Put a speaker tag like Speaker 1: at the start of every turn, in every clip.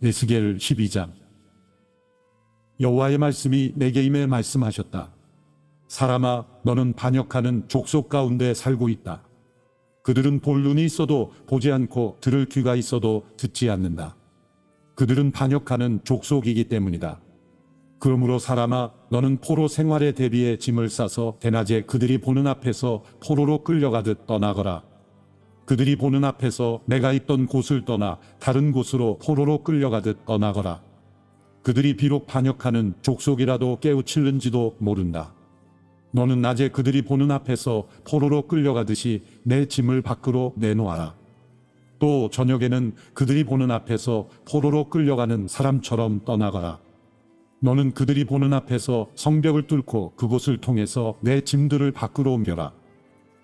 Speaker 1: 에스겔 12장. 여호와의 말씀이 내게 임해 말씀하셨다. 사람아, 너는 반역하는 족속 가운데 살고 있다. 그들은 볼 눈이 있어도 보지 않고 들을 귀가 있어도 듣지 않는다. 그들은 반역하는 족속이기 때문이다. 그러므로 사람아, 너는 포로 생활에 대비해 짐을 싸서 대낮에 그들이 보는 앞에서 포로로 끌려가듯 떠나거라. 그들이 보는 앞에서 내가 있던 곳을 떠나 다른 곳으로 포로로 끌려가듯 떠나거라. 그들이 비록 반역하는 족속이라도 깨우칠는지도 모른다. 너는 낮에 그들이 보는 앞에서 포로로 끌려가듯이 내 짐을 밖으로 내놓아라. 또 저녁에는 그들이 보는 앞에서 포로로 끌려가는 사람처럼 떠나거라. 너는 그들이 보는 앞에서 성벽을 뚫고 그곳을 통해서 내 짐들을 밖으로 옮겨라.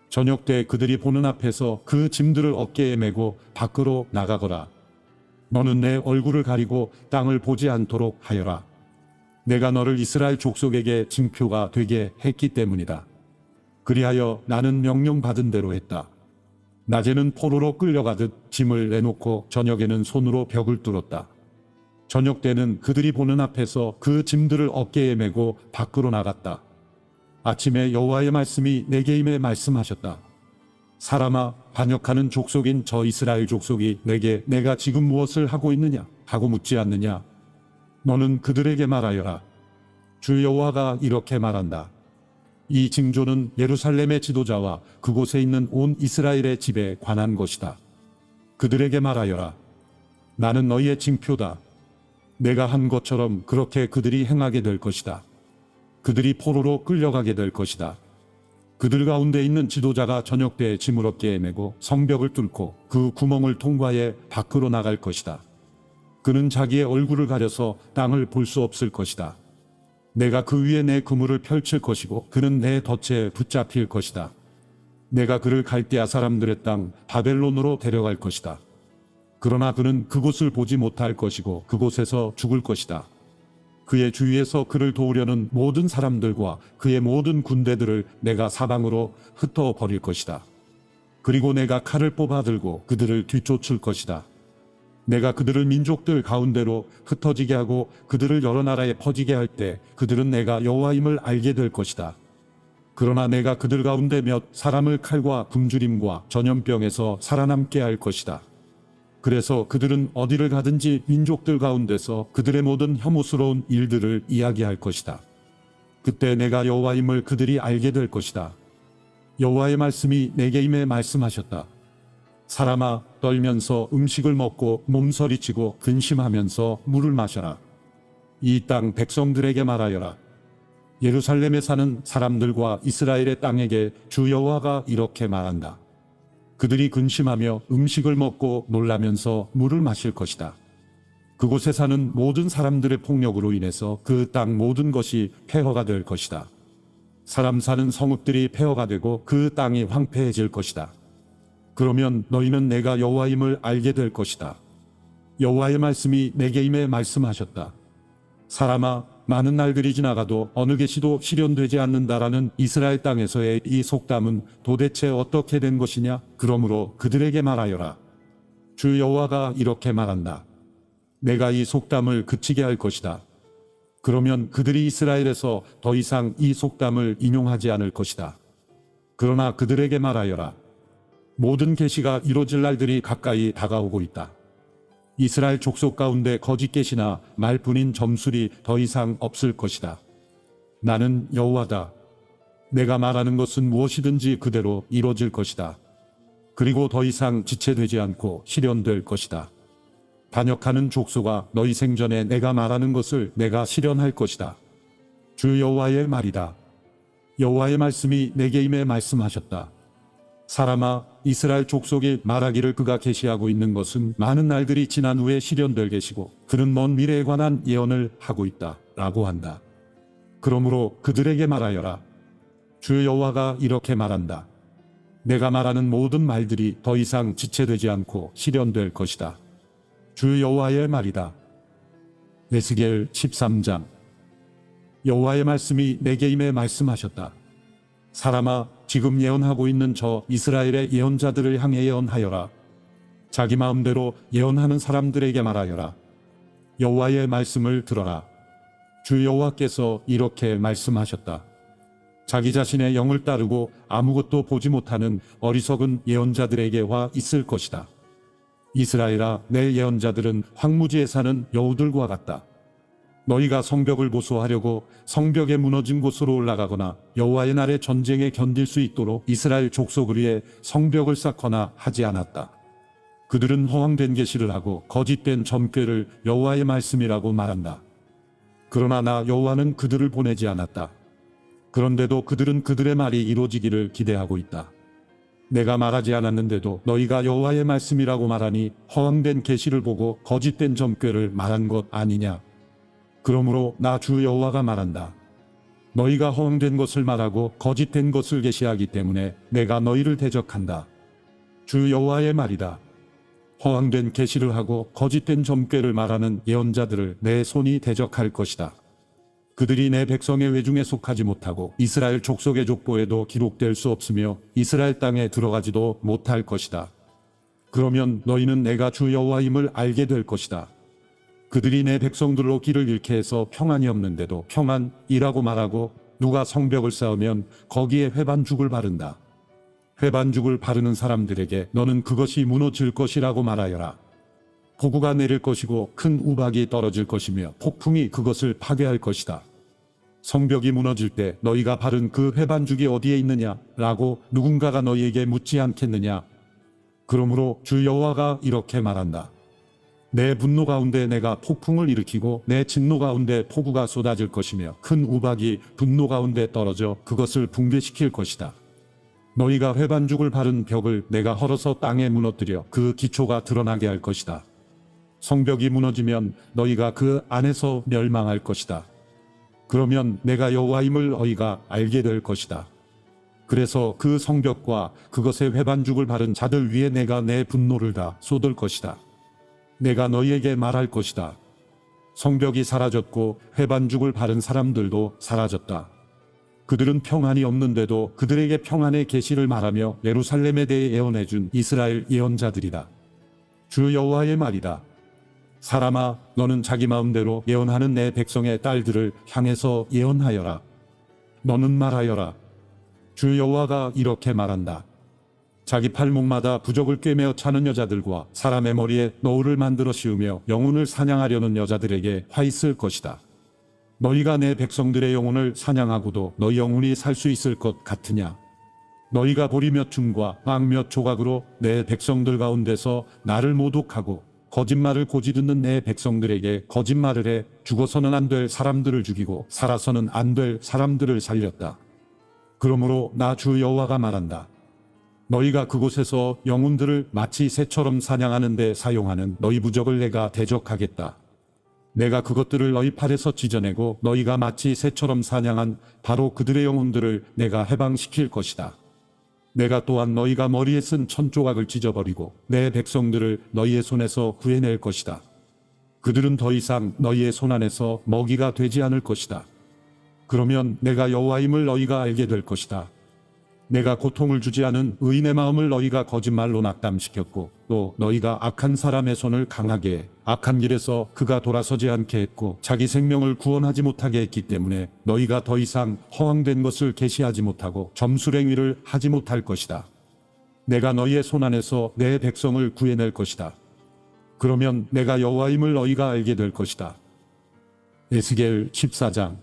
Speaker 1: 저녁 때 그들이 보는 앞에서 그 짐들을 어깨에 메고 밖으로 나가거라. 너는 내 얼굴을 가리고 땅을 보지 않도록 하여라. 내가 너를 이스라엘 족속에게 징표가 되게 했기 때문이다. 그리하여 나는 명령받은 대로 했다. 낮에는 포로로 끌려가듯 짐을 내놓고 저녁에는 손으로 벽을 뚫었다. 저녁 때는 그들이 보는 앞에서 그 짐들을 어깨에 메고 밖으로 나갔다. 아침에 여호와의 말씀이 내게 임해 말씀하셨다. 사람아, 반역하는 족속인 저 이스라엘 족속이 내게 내가 지금 무엇을 하고 있느냐 하고 묻지 않느냐. 너는 그들에게 말하여라. 주 여호와가 이렇게 말한다. 이 징조는 예루살렘의 지도자와 그곳에 있는 온 이스라엘의 집에 관한 것이다. 그들에게 말하여라. 나는 너희의 징표다. 내가 한 것처럼 그렇게 그들이 행하게 될 것이다. 그들이 포로로 끌려가게 될 것이다. 그들 가운데 있는 지도자가 저녁 때 짐을 어깨에 메고 성벽을 뚫고 그 구멍을 통과해 밖으로 나갈 것이다. 그는 자기의 얼굴을 가려서 땅을 볼 수 없을 것이다. 내가 그 위에 내 그물을 펼칠 것이고 그는 내 덫에 붙잡힐 것이다. 내가 그를 갈대아 사람들의 땅 바벨론으로 데려갈 것이다. 그러나 그는 그곳을 보지 못할 것이고 그곳에서 죽을 것이다. 그의 주위에서 그를 도우려는 모든 사람들과 그의 모든 군대들을 내가 사방으로 흩어 버릴 것이다. 그리고 내가 칼을 뽑아 들고 그들을 뒤쫓을 것이다. 내가 그들을 민족들 가운데로 흩어지게 하고 그들을 여러 나라에 퍼지게 할 때 그들은 내가 여호와임을 알게 될 것이다. 그러나 내가 그들 가운데 몇 사람을 칼과 굶주림과 전염병에서 살아남게 할 것이다. 그래서 그들은 어디를 가든지 민족들 가운데서 그들의 모든 혐오스러운 일들을 이야기할 것이다. 그때 내가 여호와임을 그들이 알게 될 것이다. 여호와의 말씀이 내게 임해 말씀하셨다. 사람아, 떨면서 음식을 먹고 몸서리치고 근심하면서 물을 마셔라. 이 땅 백성들에게 말하여라. 예루살렘에 사는 사람들과 이스라엘의 땅에게 주 여호와가 이렇게 말한다. 그들이 근심하며 음식을 먹고 놀라면서 물을 마실 것이다. 그곳에 사는 모든 사람들의 폭력으로 인해서 그 땅 모든 것이 폐허가 될 것이다. 사람 사는 성읍들이 폐허가 되고 그 땅이 황폐해질 것이다. 그러면 너희는 내가 여호와임을 알게 될 것이다. 여호와의 말씀이 내게 임해 말씀하셨다. 사람아, 많은 날들이 지나가도 어느 계시도 실현되지 않는다라는 이스라엘 땅에서의 이 속담은 도대체 어떻게 된 것이냐? 그러므로 그들에게 말하여라. 주 여호와가 이렇게 말한다. 내가 이 속담을 그치게 할 것이다. 그러면 그들이 이스라엘에서 더 이상 이 속담을 인용하지 않을 것이다. 그러나 그들에게 말하여라. 모든 계시가 이루어질 날들이 가까이 다가오고 있다. 이스라엘 족속 가운데 거짓 계시나 말뿐인 점술이 더 이상 없을 것이다. 나는 여호와다. 내가 말하는 것은 무엇이든지 그대로 이루어질 것이다. 그리고 더 이상 지체되지 않고 실현될 것이다. 반역하는 족속아, 너희 생전에 내가 말하는 것을 내가 실현할 것이다. 주 여호와의 말이다. 여호와의 말씀이 내게 임해 말씀하셨다. 사람아, 이스라엘 족속이 말하기를 그가 계시하고 있는 것은 많은 날들이 지난 후에 실현될 계시고 그는 먼 미래에 관한 예언을 하고 있다 라고 한다. 그러므로 그들에게 말하여라. 주 여호와가 이렇게 말한다. 내가 말하는 모든 말들이 더 이상 지체되지 않고 실현될 것이다. 주 여호와의 말이다. 에스겔 13장. 여호와의 말씀이 내게 임해 말씀하셨다. 사람아, 지금 예언하고 있는 저 이스라엘의 예언자들을 향해 예언하여라. 자기 마음대로 예언하는 사람들에게 말하여라. 여호와의 말씀을 들어라. 주 여호와께서 이렇게 말씀하셨다. 자기 자신의 영을 따르고 아무것도 보지 못하는 어리석은 예언자들에게 화 있을 것이다. 이스라엘아, 내 예언자들은 황무지에 사는 여우들과 같다. 너희가 성벽을 보수하려고 성벽에 무너진 곳으로 올라가거나 여호와의 날에 전쟁에 견딜 수 있도록 이스라엘 족속을 위해 성벽을 쌓거나 하지 않았다. 그들은 허황된 계시를 하고 거짓된 점괘를 여호와의 말씀이라고 말한다. 그러나 나 여호와는 그들을 보내지 않았다. 그런데도 그들은 그들의 말이 이루어지기를 기대하고 있다. 내가 말하지 않았는데도 너희가 여호와의 말씀이라고 말하니 허황된 계시를 보고 거짓된 점괘를 말한 것 아니냐. 그러므로 나 주 여호와가 말한다. 너희가 허황된 것을 말하고 거짓된 것을 계시하기 때문에 내가 너희를 대적한다. 주 여호와의 말이다. 허황된 계시를 하고 거짓된 점괘를 말하는 예언자들을 내 손이 대적할 것이다. 그들이 내 백성의 외중에 속하지 못하고 이스라엘 족속의 족보에도 기록될 수 없으며 이스라엘 땅에 들어가지도 못할 것이다. 그러면 너희는 내가 주 여호와임을 알게 될 것이다. 그들이 내 백성들로 길을 잃게 해서 평안이 없는데도 평안이라고 말하고 누가 성벽을 쌓으면 거기에 회반죽을 바른다. 회반죽을 바르는 사람들에게 너는 그것이 무너질 것이라고 말하여라. 폭우가 내릴 것이고 큰 우박이 떨어질 것이며 폭풍이 그것을 파괴할 것이다. 성벽이 무너질 때 너희가 바른 그 회반죽이 어디에 있느냐? 라고 누군가가 너희에게 묻지 않겠느냐? 그러므로 주 여호와가 이렇게 말한다. 내 분노 가운데 내가 폭풍을 일으키고 내 진노 가운데 폭우가 쏟아질 것이며 큰 우박이 분노 가운데 떨어져 그것을 붕괴시킬 것이다. 너희가 회반죽을 바른 벽을 내가 헐어서 땅에 무너뜨려 그 기초가 드러나게 할 것이다. 성벽이 무너지면 너희가 그 안에서 멸망할 것이다. 그러면 내가 여호와임을 너희가 알게 될 것이다. 그래서 그 성벽과 그것의 회반죽을 바른 자들 위에 내가 내 분노를 다 쏟을 것이다. 내가 너희에게 말할 것이다. 성벽이 사라졌고 회반죽을 바른 사람들도 사라졌다. 그들은 평안이 없는데도 그들에게 평안의 계시를 말하며 예루살렘에 대해 예언해준 이스라엘 예언자들이다. 주 여호와의 말이다. 사람아, 너는 자기 마음대로 예언하는 내 백성의 딸들을 향해서 예언하여라. 너는 말하여라. 주 여호와가 이렇게 말한다. 자기 팔목마다 부적을 꿰매어 차는 여자들과 사람의 머리에 노울을 만들어 씌우며 영혼을 사냥하려는 여자들에게 화 있을 것이다. 너희가 내 백성들의 영혼을 사냥하고도 너희 영혼이 살 수 있을 것 같으냐? 너희가 보리 몇 줌과 빵 몇 조각으로 내 백성들 가운데서 나를 모독하고 거짓말을 고지 듣는 내 백성들에게 거짓말을 해 죽어서는 안 될 사람들을 죽이고 살아서는 안 될 사람들을 살렸다. 그러므로 나 주 여호와가 말한다. 너희가 그곳에서 영혼들을 마치 새처럼 사냥하는 데 사용하는 너희 부적을 내가 대적하겠다. 내가 그것들을 너희 팔에서 찢어내고 너희가 마치 새처럼 사냥한 바로 그들의 영혼들을 내가 해방시킬 것이다. 내가 또한 너희가 머리에 쓴 천조각을 찢어버리고 내 백성들을 너희의 손에서 구해낼 것이다. 그들은 더 이상 너희의 손 안에서 먹이가 되지 않을 것이다. 그러면 내가 여호와임을 너희가 알게 될 것이다. 내가 고통을 주지 않은 의인의 마음을 너희가 거짓말로 낙담시켰고 또 너희가 악한 사람의 손을 강하게 해 악한 길에서 그가 돌아서지 않게 했고 자기 생명을 구원하지 못하게 했기 때문에 너희가 더 이상 허황된 것을 계시하지 못하고 점술행위를 하지 못할 것이다. 내가 너희의 손 안에서 내 백성을 구해낼 것이다. 그러면 내가 여호와임을 너희가 알게 될 것이다. 에스겔 14장.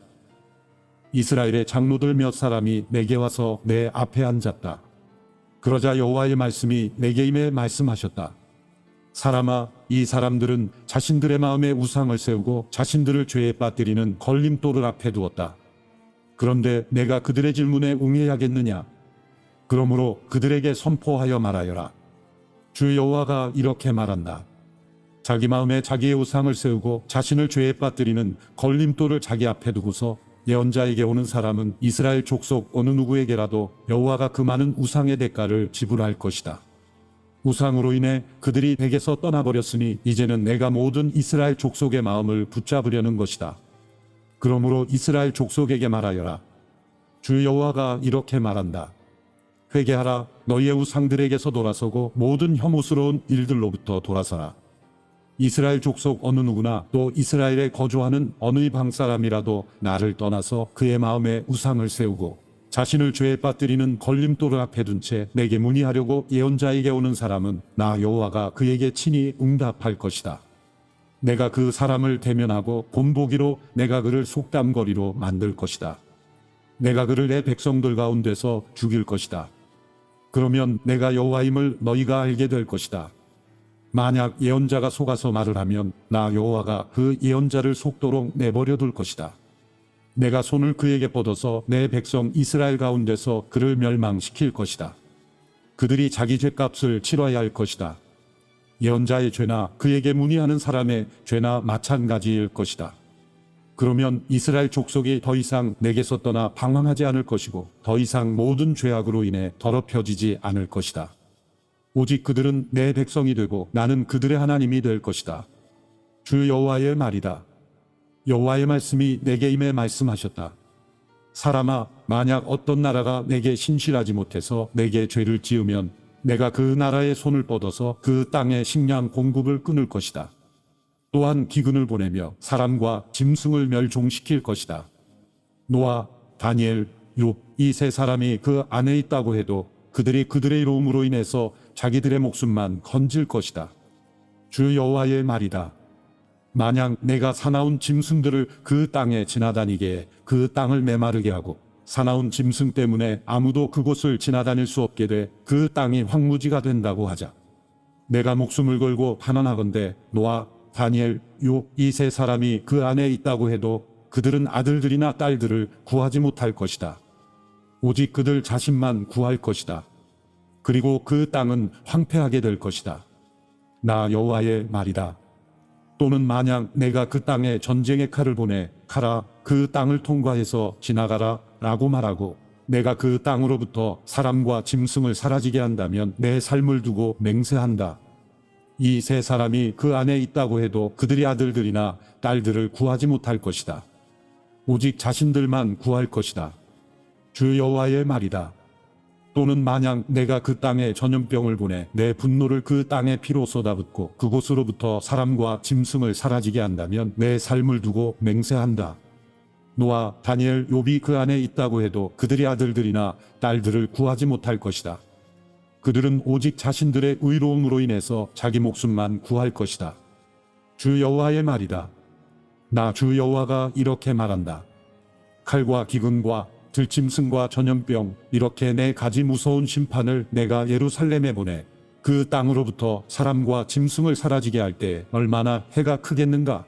Speaker 1: 이스라엘의 장로들 몇 사람이 내게 와서 내 앞에 앉았다. 그러자 여호와의 말씀이 내게 임해 말씀하셨다. 사람아, 이 사람들은 자신들의 마음에 우상을 세우고 자신들을 죄에 빠뜨리는 걸림돌을 앞에 두었다. 그런데 내가 그들의 질문에 응해야겠느냐? 그러므로 그들에게 선포하여 말하여라. 주 여호와가 이렇게 말한다. 자기 마음에 자기의 우상을 세우고 자신을 죄에 빠뜨리는 걸림돌을 자기 앞에 두고서 예언자에게 오는 사람은 이스라엘 족속 어느 누구에게라도 여호와가 그 많은 우상의 대가를 지불할 것이다. 우상으로 인해 그들이 백에서 떠나버렸으니 이제는 내가 모든 이스라엘 족속의 마음을 붙잡으려는 것이다. 그러므로 이스라엘 족속에게 말하여라. 주 여호와가 이렇게 말한다. 회개하라. 너희의 우상들에게서 돌아서고 모든 혐오스러운 일들로부터 돌아서라. 이스라엘 족속 어느 누구나 또 이스라엘에 거주하는 어느 이방 사람이라도 나를 떠나서 그의 마음에 우상을 세우고 자신을 죄에 빠뜨리는 걸림돌을 앞에 둔 채 내게 문의하려고 예언자에게 오는 사람은 나 여호와가 그에게 친히 응답할 것이다. 내가 그 사람을 대면하고 본보기로 내가 그를 속담거리로 만들 것이다. 내가 그를 내 백성들 가운데서 죽일 것이다. 그러면 내가 여호와임을 너희가 알게 될 것이다. 만약 예언자가 속아서 말을 하면 나 여호와가 그 예언자를 속도록 내버려 둘 것이다. 내가 손을 그에게 뻗어서 내 백성 이스라엘 가운데서 그를 멸망시킬 것이다. 그들이 자기 죄값을 치러야 할 것이다. 예언자의 죄나 그에게 문의하는 사람의 죄나 마찬가지일 것이다. 그러면 이스라엘 족속이 더 이상 내게서 떠나 방황하지 않을 것이고 더 이상 모든 죄악으로 인해 더럽혀지지 않을 것이다. 오직 그들은 내 백성이 되고 나는 그들의 하나님이 될 것이다. 주 여호와의 말이다. 여호와의 말씀이 내게 임해 말씀하셨다. 사람아, 만약 어떤 나라가 내게 신실하지 못해서 내게 죄를 지으면 내가 그 나라의 손을 뻗어서 그 땅의 식량 공급을 끊을 것이다. 또한 기근을 보내며 사람과 짐승을 멸종시킬 것이다. 노아, 다니엘, 욥 이 세 사람이 그 안에 있다고 해도 그들이 그들의 이로움으로 인해서 자기들의 목숨만 건질 것이다. 주 여호와의 말이다. 만약 내가 사나운 짐승들을 그 땅에 지나다니게 해 그 땅을 메마르게 하고 사나운 짐승 때문에 아무도 그곳을 지나다닐 수 없게 돼 그 땅이 황무지가 된다고 하자. 내가 목숨을 걸고 단언하건대 노아, 다니엘, 욥 이 세 사람이 그 안에 있다고 해도 그들은 아들들이나 딸들을 구하지 못할 것이다. 오직 그들 자신만 구할 것이다. 그리고 그 땅은 황폐하게 될 것이다. 나 여호와의 말이다. 또는 만약 내가 그 땅에 전쟁의 칼을 보내 가라 그 땅을 통과해서 지나가라 라고 말하고 내가 그 땅으로부터 사람과 짐승을 사라지게 한다면 내 삶을 두고 맹세한다. 이 세 사람이 그 안에 있다고 해도 그들의 아들들이나 딸들을 구하지 못할 것이다. 오직 자신들만 구할 것이다. 주 여호와의 말이다. 또는 만약 내가 그 땅에 전염병을 보내 내 분노를 그 땅에 피로 쏟아붓고 그곳으로부터 사람과 짐승을 사라지게 한다면 내 삶을 두고 맹세한다. 노아, 다니엘, 욥이 그 안에 있다고 해도 그들의 아들들이나 딸들을 구하지 못할 것이다. 그들은 오직 자신들의 의로움으로 인해서 자기 목숨만 구할 것이다. 주 여호와의 말이다. 나 주 여호와가 이렇게 말한다. 칼과 기근과 들짐승과 전염병 이렇게 네 가지 무서운 심판을 내가 예루살렘에 보내 그 땅으로부터 사람과 짐승을 사라지게 할 때 얼마나 해가 크겠는가.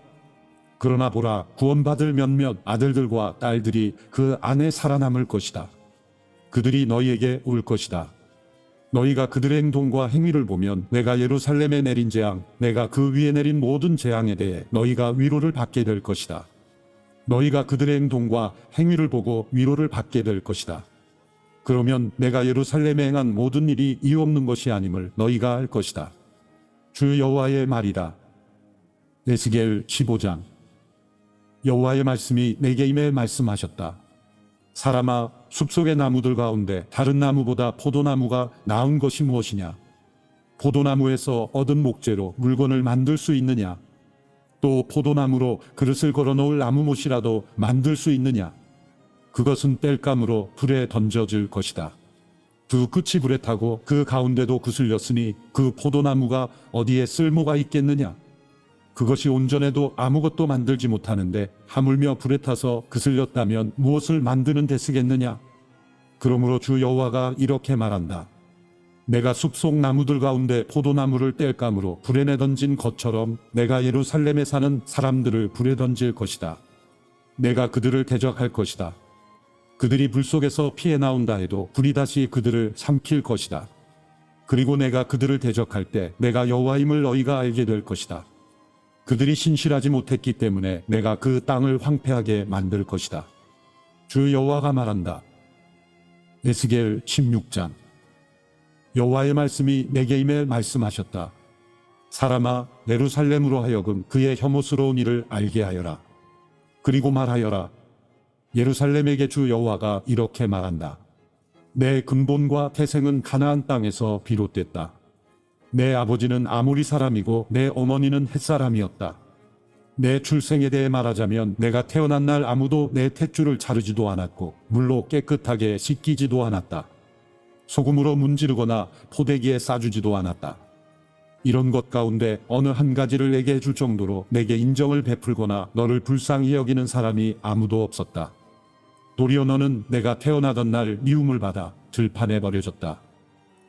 Speaker 1: 그러나 보라, 구원받을 몇몇 아들들과 딸들이 그 안에 살아남을 것이다. 그들이 너희에게 올 것이다. 너희가 그들의 행동과 행위를 보면 내가 예루살렘에 내린 재앙, 내가 그 위에 내린 모든 재앙에 대해 너희가 위로를 받게 될 것이다. 너희가 그들의 행동과 행위를 보고 위로를 받게 될 것이다. 그러면 내가 예루살렘에 행한 모든 일이 이유 없는 것이 아님을 너희가 알 것이다. 주 여호와의 말이다. 에스겔 15장. 여호와의 말씀이 내게 임해 말씀하셨다. 사람아, 숲속의 나무들 가운데 다른 나무보다 포도나무가 나은 것이 무엇이냐? 포도나무에서 얻은 목재로 물건을 만들 수 있느냐? 또 포도나무로 그릇을 걸어놓을 나무못이라도 만들 수 있느냐? 그것은 땔감으로 불에 던져질 것이다. 두 끝이 불에 타고 그 가운데도 그슬렸으니 그 포도나무가 어디에 쓸모가 있겠느냐? 그것이 온전해도 아무것도 만들지 못하는데 하물며 불에 타서 그슬렸다면 무엇을 만드는 데 쓰겠느냐? 그러므로 주 여호와가 이렇게 말한다. 내가 숲속 나무들 가운데 포도나무를 땔감으로 불에 내던진 것처럼 내가 예루살렘에 사는 사람들을 불에 던질 것이다. 내가 그들을 대적할 것이다. 그들이 불 속에서 피해 나온다 해도 불이 다시 그들을 삼킬 것이다. 그리고 내가 그들을 대적할 때 내가 여호와임을 너희가 알게 될 것이다. 그들이 신실하지 못했기 때문에 내가 그 땅을 황폐하게 만들 것이다. 주 여호와가 말한다. 에스겔 16장. 여호와의 말씀이 내게 임해 말씀하셨다. 사람아, 예루살렘으로 하여금 그의 혐오스러운 일을 알게 하여라. 그리고 말하여라. 예루살렘에게 주 여호와가 이렇게 말한다. 내 근본과 태생은 가나안 땅에서 비롯됐다. 내 아버지는 아모리 사람이고 내 어머니는 헷 사람이었다. 내 출생에 대해 말하자면 내가 태어난 날 아무도 내 탯줄을 자르지도 않았고 물로 깨끗하게 씻기지도 않았다. 소금으로 문지르거나 포대기에 싸주지도 않았다. 이런 것 가운데 어느 한 가지를 내게 해줄 정도로 내게 인정을 베풀거나 너를 불쌍히 여기는 사람이 아무도 없었다. 도리어 너는 내가 태어나던 날 미움을 받아 들판에 버려졌다.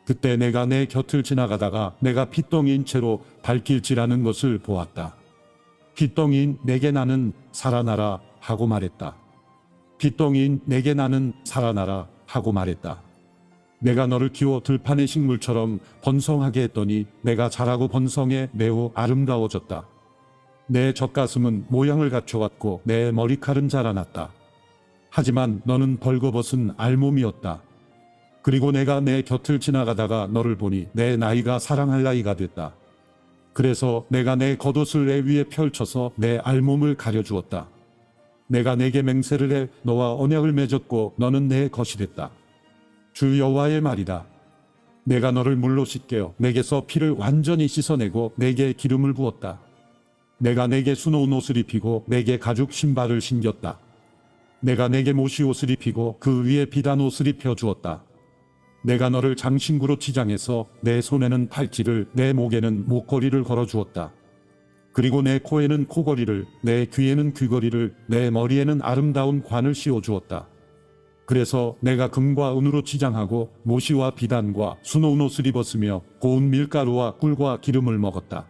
Speaker 1: 그때 내가 내 곁을 지나가다가 내가 핏덩이인 채로 발길질하는 것을 보았다. 핏덩이인 내게 나는 살아나라 하고 말했다. 핏덩이인 내게 나는 살아나라 하고 말했다. 내가 너를 키워 들판의 식물처럼 번성하게 했더니 내가 자라고 번성해 매우 아름다워졌다. 내 젖가슴은 모양을 갖춰왔고 내 머리칼은 자라났다. 하지만 너는 벌거벗은 알몸이었다. 그리고 내가 내 곁을 지나가다가 너를 보니 내 나이가 사랑할 나이가 됐다. 그래서 내가 내 겉옷을 내 위에 펼쳐서 내 알몸을 가려주었다. 내가 내게 맹세를 해 너와 언약을 맺었고 너는 내 것이 됐다. 주 여호와의 말이다. 내가 너를 물로 씻겨 내게서 피를 완전히 씻어내고 내게 기름을 부었다. 내가 내게 수놓은 옷을 입히고 내게 가죽 신발을 신겼다. 내가 내게 모시 옷을 입히고 그 위에 비단 옷을 입혀 주었다. 내가 너를 장신구로 치장해서 내 손에는 팔찌를 내 목에는 목걸이를 걸어 주었다. 그리고 내 코에는 코걸이를 내 귀에는 귀걸이를 내 머리에는 아름다운 관을 씌워 주었다. 그래서 내가 금과 은으로 치장하고 모시와 비단과 수놓은 옷을 입었으며 고운 밀가루와 꿀과 기름을 먹었다.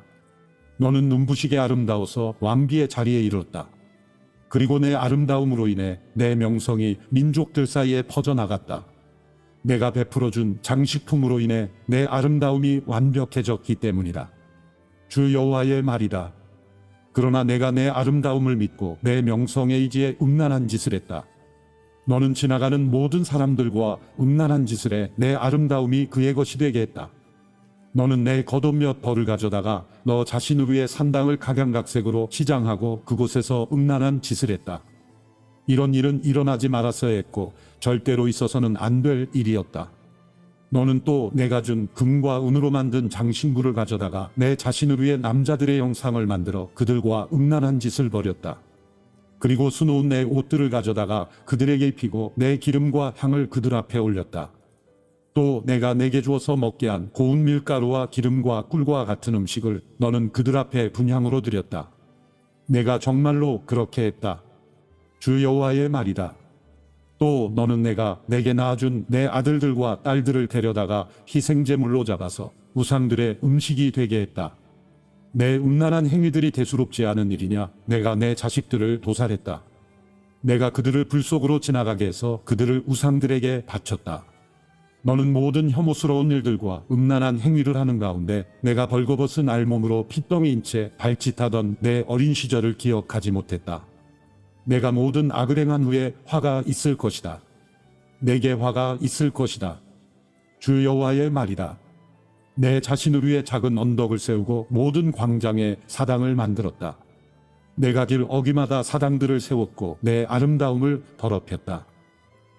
Speaker 1: 너는 눈부시게 아름다워서 왕비의 자리에 이르렀다. 그리고 내 아름다움으로 인해 내 명성이 민족들 사이에 퍼져나갔다. 내가 베풀어준 장식품으로 인해 내 아름다움이 완벽해졌기 때문이다. 주 여호와의 말이다. 그러나 내가 내 아름다움을 믿고 내 명성에 의지해 음란한 짓을 했다. 너는 지나가는 모든 사람들과 음란한 짓을 해 내 아름다움이 그의 것이 되게 했다. 너는 내 겉옷 몇 벌을 가져다가 너 자신을 위해 산당을 각양각색으로 치장하고 그곳에서 음란한 짓을 했다. 이런 일은 일어나지 말았어야 했고 절대로 있어서는 안 될 일이었다. 너는 또 내가 준 금과 은으로 만든 장신구를 가져다가 내 자신을 위해 남자들의 형상을 만들어 그들과 음란한 짓을 벌였다. 그리고 수놓은 내 옷들을 가져다가 그들에게 입히고 내 기름과 향을 그들 앞에 올렸다. 또 내가 내게 주어서 먹게 한 고운 밀가루와 기름과 꿀과 같은 음식을 너는 그들 앞에 분향으로 드렸다. 내가 정말로 그렇게 했다. 주 여호와의 말이다. 또 너는 내가 내게 낳아준 내 아들들과 딸들을 데려다가 희생제물로 잡아서 우상들의 음식이 되게 했다. 내 음란한 행위들이 대수롭지 않은 일이냐? 내가 내 자식들을 도살했다. 내가 그들을 불 속으로 지나가게 해서 그들을 우상들에게 바쳤다. 너는 모든 혐오스러운 일들과 음란한 행위를 하는 가운데 내가 벌거벗은 알몸으로 핏덩이인 채 발짓하던 내 어린 시절을 기억하지 못했다. 내가 모든 악을 행한 후에 화가 있을 것이다. 내게 화가 있을 것이다. 주 여호와의 말이다. 내 자신을 위해 작은 언덕을 세우고 모든 광장에 사당을 만들었다. 내가 길 어귀마다 사당들을 세웠고 내 아름다움을 더럽혔다.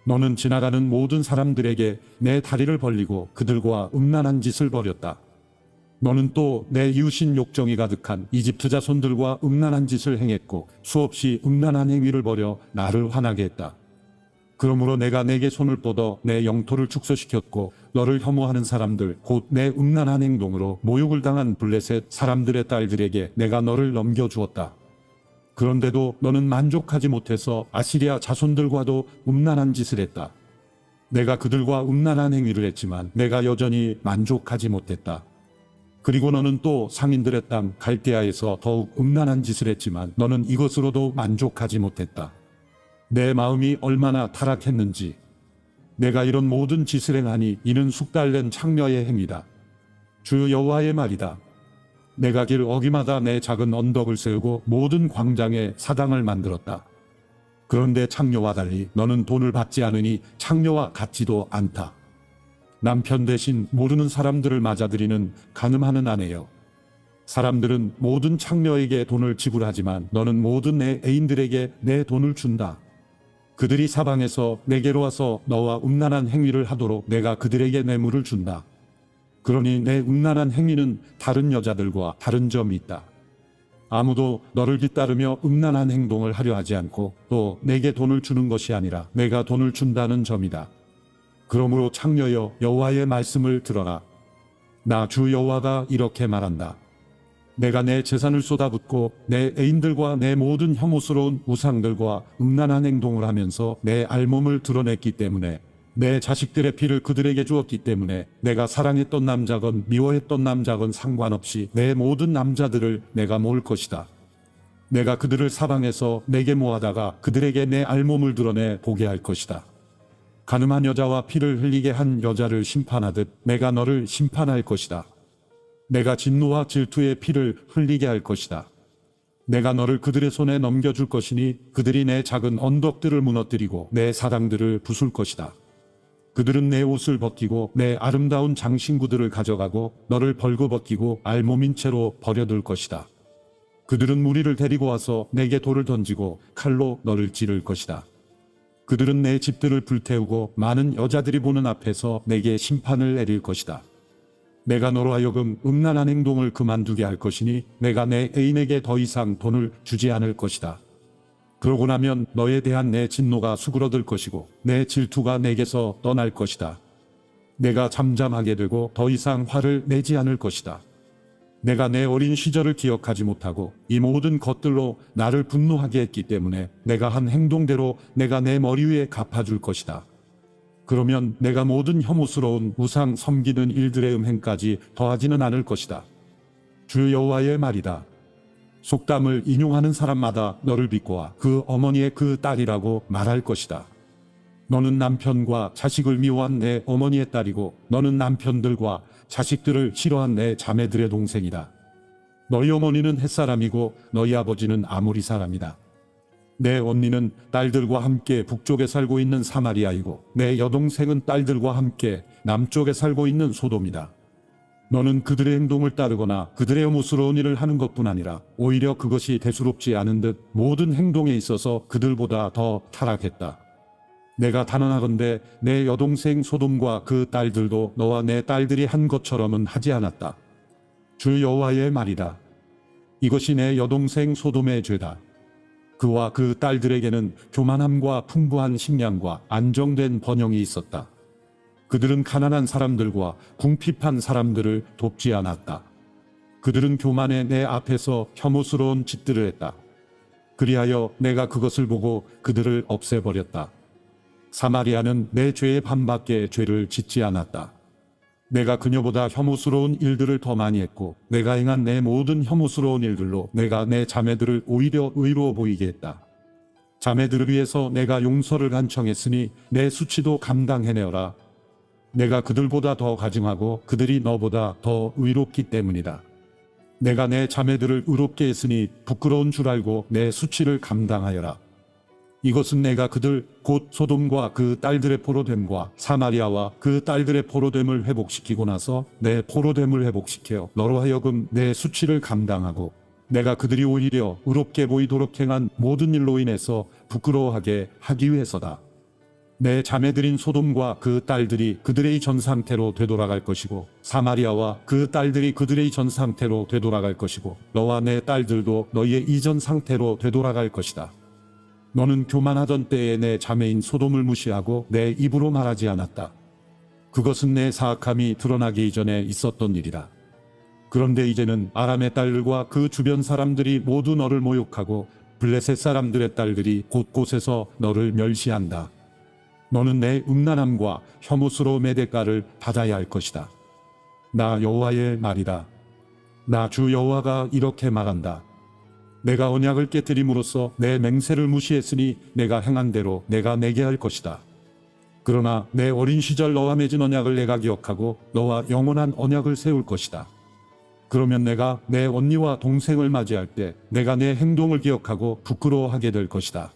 Speaker 1: 너는 지나가는 모든 사람들에게 내 다리를 벌리고 그들과 음란한 짓을 벌였다. 너는 또 내 이웃인 욕정이 가득한 이집트 자손들과 음란한 짓을 행했고 수없이 음란한 행위를 벌여 나를 화나게 했다. 그러므로 내가 내게 손을 뻗어 내 영토를 축소시켰고 너를 혐오하는 사람들 곧 내 음란한 행동으로 모욕을 당한 블레셋 사람들의 딸들에게 내가 너를 넘겨주었다. 그런데도 너는 만족하지 못해서 아시리아 자손들과도 음란한 짓을 했다. 내가 그들과 음란한 행위를 했지만 내가 여전히 만족하지 못했다. 그리고 너는 또 상인들의 땅 갈대아에서 더욱 음란한 짓을 했지만 너는 이것으로도 만족하지 못했다. 내 마음이 얼마나 타락했는지. 내가 이런 모든 짓을 행하니 이는 숙달된 창녀의 행위다. 주 여호와의 말이다. 내가 길 어귀마다 내 작은 언덕을 세우고 모든 광장에 사당을 만들었다. 그런데 창녀와 달리 너는 돈을 받지 않으니 창녀와 같지도 않다. 남편 대신 모르는 사람들을 맞아들이는 간음하는 아내여. 사람들은 모든 창녀에게 돈을 지불하지만 너는 모든 내 애인들에게 내 돈을 준다. 그들이 사방에서 내게로 와서 너와 음란한 행위를 하도록 내가 그들에게 뇌물을 준다. 그러니 내 음란한 행위는 다른 여자들과 다른 점이 있다. 아무도 너를 뒤따르며 음란한 행동을 하려 하지 않고 또 내게 돈을 주는 것이 아니라 내가 돈을 준다는 점이다. 그러므로 창녀여, 여호와의 말씀을 들어라. 나 주 여호와가 이렇게 말한다. 내가 내 재산을 쏟아붓고 내 애인들과 내 모든 혐오스러운 우상들과 음란한 행동을 하면서 내 알몸을 드러냈기 때문에, 내 자식들의 피를 그들에게 주었기 때문에, 내가 사랑했던 남자건 미워했던 남자건 상관없이 내 모든 남자들을 내가 모을 것이다. 내가 그들을 사방에서 내게 모아다가 그들에게 내 알몸을 드러내 보게 할 것이다. 가늠한 여자와 피를 흘리게 한 여자를 심판하듯 내가 너를 심판할 것이다. 내가 진노와 질투의 피를 흘리게 할 것이다. 내가 너를 그들의 손에 넘겨줄 것이니 그들이 내 작은 언덕들을 무너뜨리고 내 사당들을 부술 것이다. 그들은 내 옷을 벗기고 내 아름다운 장신구들을 가져가고 너를 벌거벗기고 알몸인 채로 버려둘 것이다. 그들은 무리를 데리고 와서 내게 돌을 던지고 칼로 너를 찌를 것이다. 그들은 내 집들을 불태우고 많은 여자들이 보는 앞에서 내게 심판을 내릴 것이다. 내가 너로 하여금 음란한 행동을 그만두게 할 것이니 내가 내 애인에게 더 이상 돈을 주지 않을 것이다. 그러고 나면 너에 대한 내 진노가 수그러들 것이고 내 질투가 내게서 떠날 것이다. 내가 잠잠하게 되고 더 이상 화를 내지 않을 것이다. 내가 내 어린 시절을 기억하지 못하고 이 모든 것들로 나를 분노하게 했기 때문에 내가 한 행동대로 내가 내 머리 위에 갚아줄 것이다. 그러면 내가 모든 혐오스러운 우상 섬기는 일들의 음행까지 더하지는 않을 것이다. 주 여호와의 말이다. 속담을 인용하는 사람마다 너를 비꼬아 그 어머니의 그 딸이라고 말할 것이다. 너는 남편과 자식을 미워한 내 어머니의 딸이고 너는 남편들과 자식들을 싫어한 내 자매들의 동생이다. 너희 어머니는 햇사람이고 너희 아버지는 아모리 사람이다. 내 언니는 딸들과 함께 북쪽에 살고 있는 사마리아이고 내 여동생은 딸들과 함께 남쪽에 살고 있는 소돔이다. 너는 그들의 행동을 따르거나 그들의 혐오스러운 일을 하는 것뿐 아니라 오히려 그것이 대수롭지 않은 듯 모든 행동에 있어서 그들보다 더 타락했다. 내가 단언하건대 내 여동생 소돔과 그 딸들도 너와 내 딸들이 한 것처럼은 하지 않았다. 주 여호와의 말이다. 이것이 내 여동생 소돔의 죄다. 그와 그 딸들에게는 교만함과 풍부한 식량과 안정된 번영이 있었다. 그들은 가난한 사람들과 궁핍한 사람들을 돕지 않았다. 그들은 교만해 내 앞에서 혐오스러운 짓들을 했다. 그리하여 내가 그것을 보고 그들을 없애버렸다. 사마리아는 내 죄의 반밖에 죄를 짓지 않았다. 내가 그녀보다 혐오스러운 일들을 더 많이 했고 내가 행한 내 모든 혐오스러운 일들로 내가 내 자매들을 오히려 의로워 보이게 했다. 자매들을 위해서 내가 용서를 간청했으니 내 수치도 감당해내어라. 내가 그들보다 더 가증하고 그들이 너보다 더 의롭기 때문이다. 내가 내 자매들을 의롭게 했으니 부끄러운 줄 알고 내 수치를 감당하여라. 이것은 내가 그들 곧 소돔과 그 딸들의 포로됨과 사마리아와 그 딸들의 포로됨을 회복시키고 나서 내 포로됨을 회복시켜 너로 하여금 내 수치를 감당하고 내가 그들이 오히려 의롭게 보이도록 행한 모든 일로 인해서 부끄러워하게 하기 위해서다. 내 자매들인 소돔과 그 딸들이 그들의 전 상태로 되돌아갈 것이고 사마리아와 그 딸들이 그들의 전 상태로 되돌아갈 것이고 너와 내 딸들도 너희의 이전 상태로 되돌아갈 것이다. 너는 교만하던 때에 내 자매인 소돔을 무시하고 내 입으로 말하지 않았다. 그것은 내 사악함이 드러나기 이전에 있었던 일이다. 그런데 이제는 아람의 딸들과 그 주변 사람들이 모두 너를 모욕하고 블레셋 사람들의 딸들이 곳곳에서 너를 멸시한다. 너는 내 음란함과 혐오스러움의 대가를 받아야 할 것이다. 나 여호와의 말이다. 나 주 여호와가 이렇게 말한다. 내가 언약을 깨뜨림으로써 내 맹세를 무시했으니 내가 행한 대로 내가 내게 할 것이다. 그러나 내 어린 시절 너와 맺은 언약을 내가 기억하고 너와 영원한 언약을 세울 것이다. 그러면 내가 내 언니와 동생을 맞이할 때 내가 내 행동을 기억하고 부끄러워하게 될 것이다.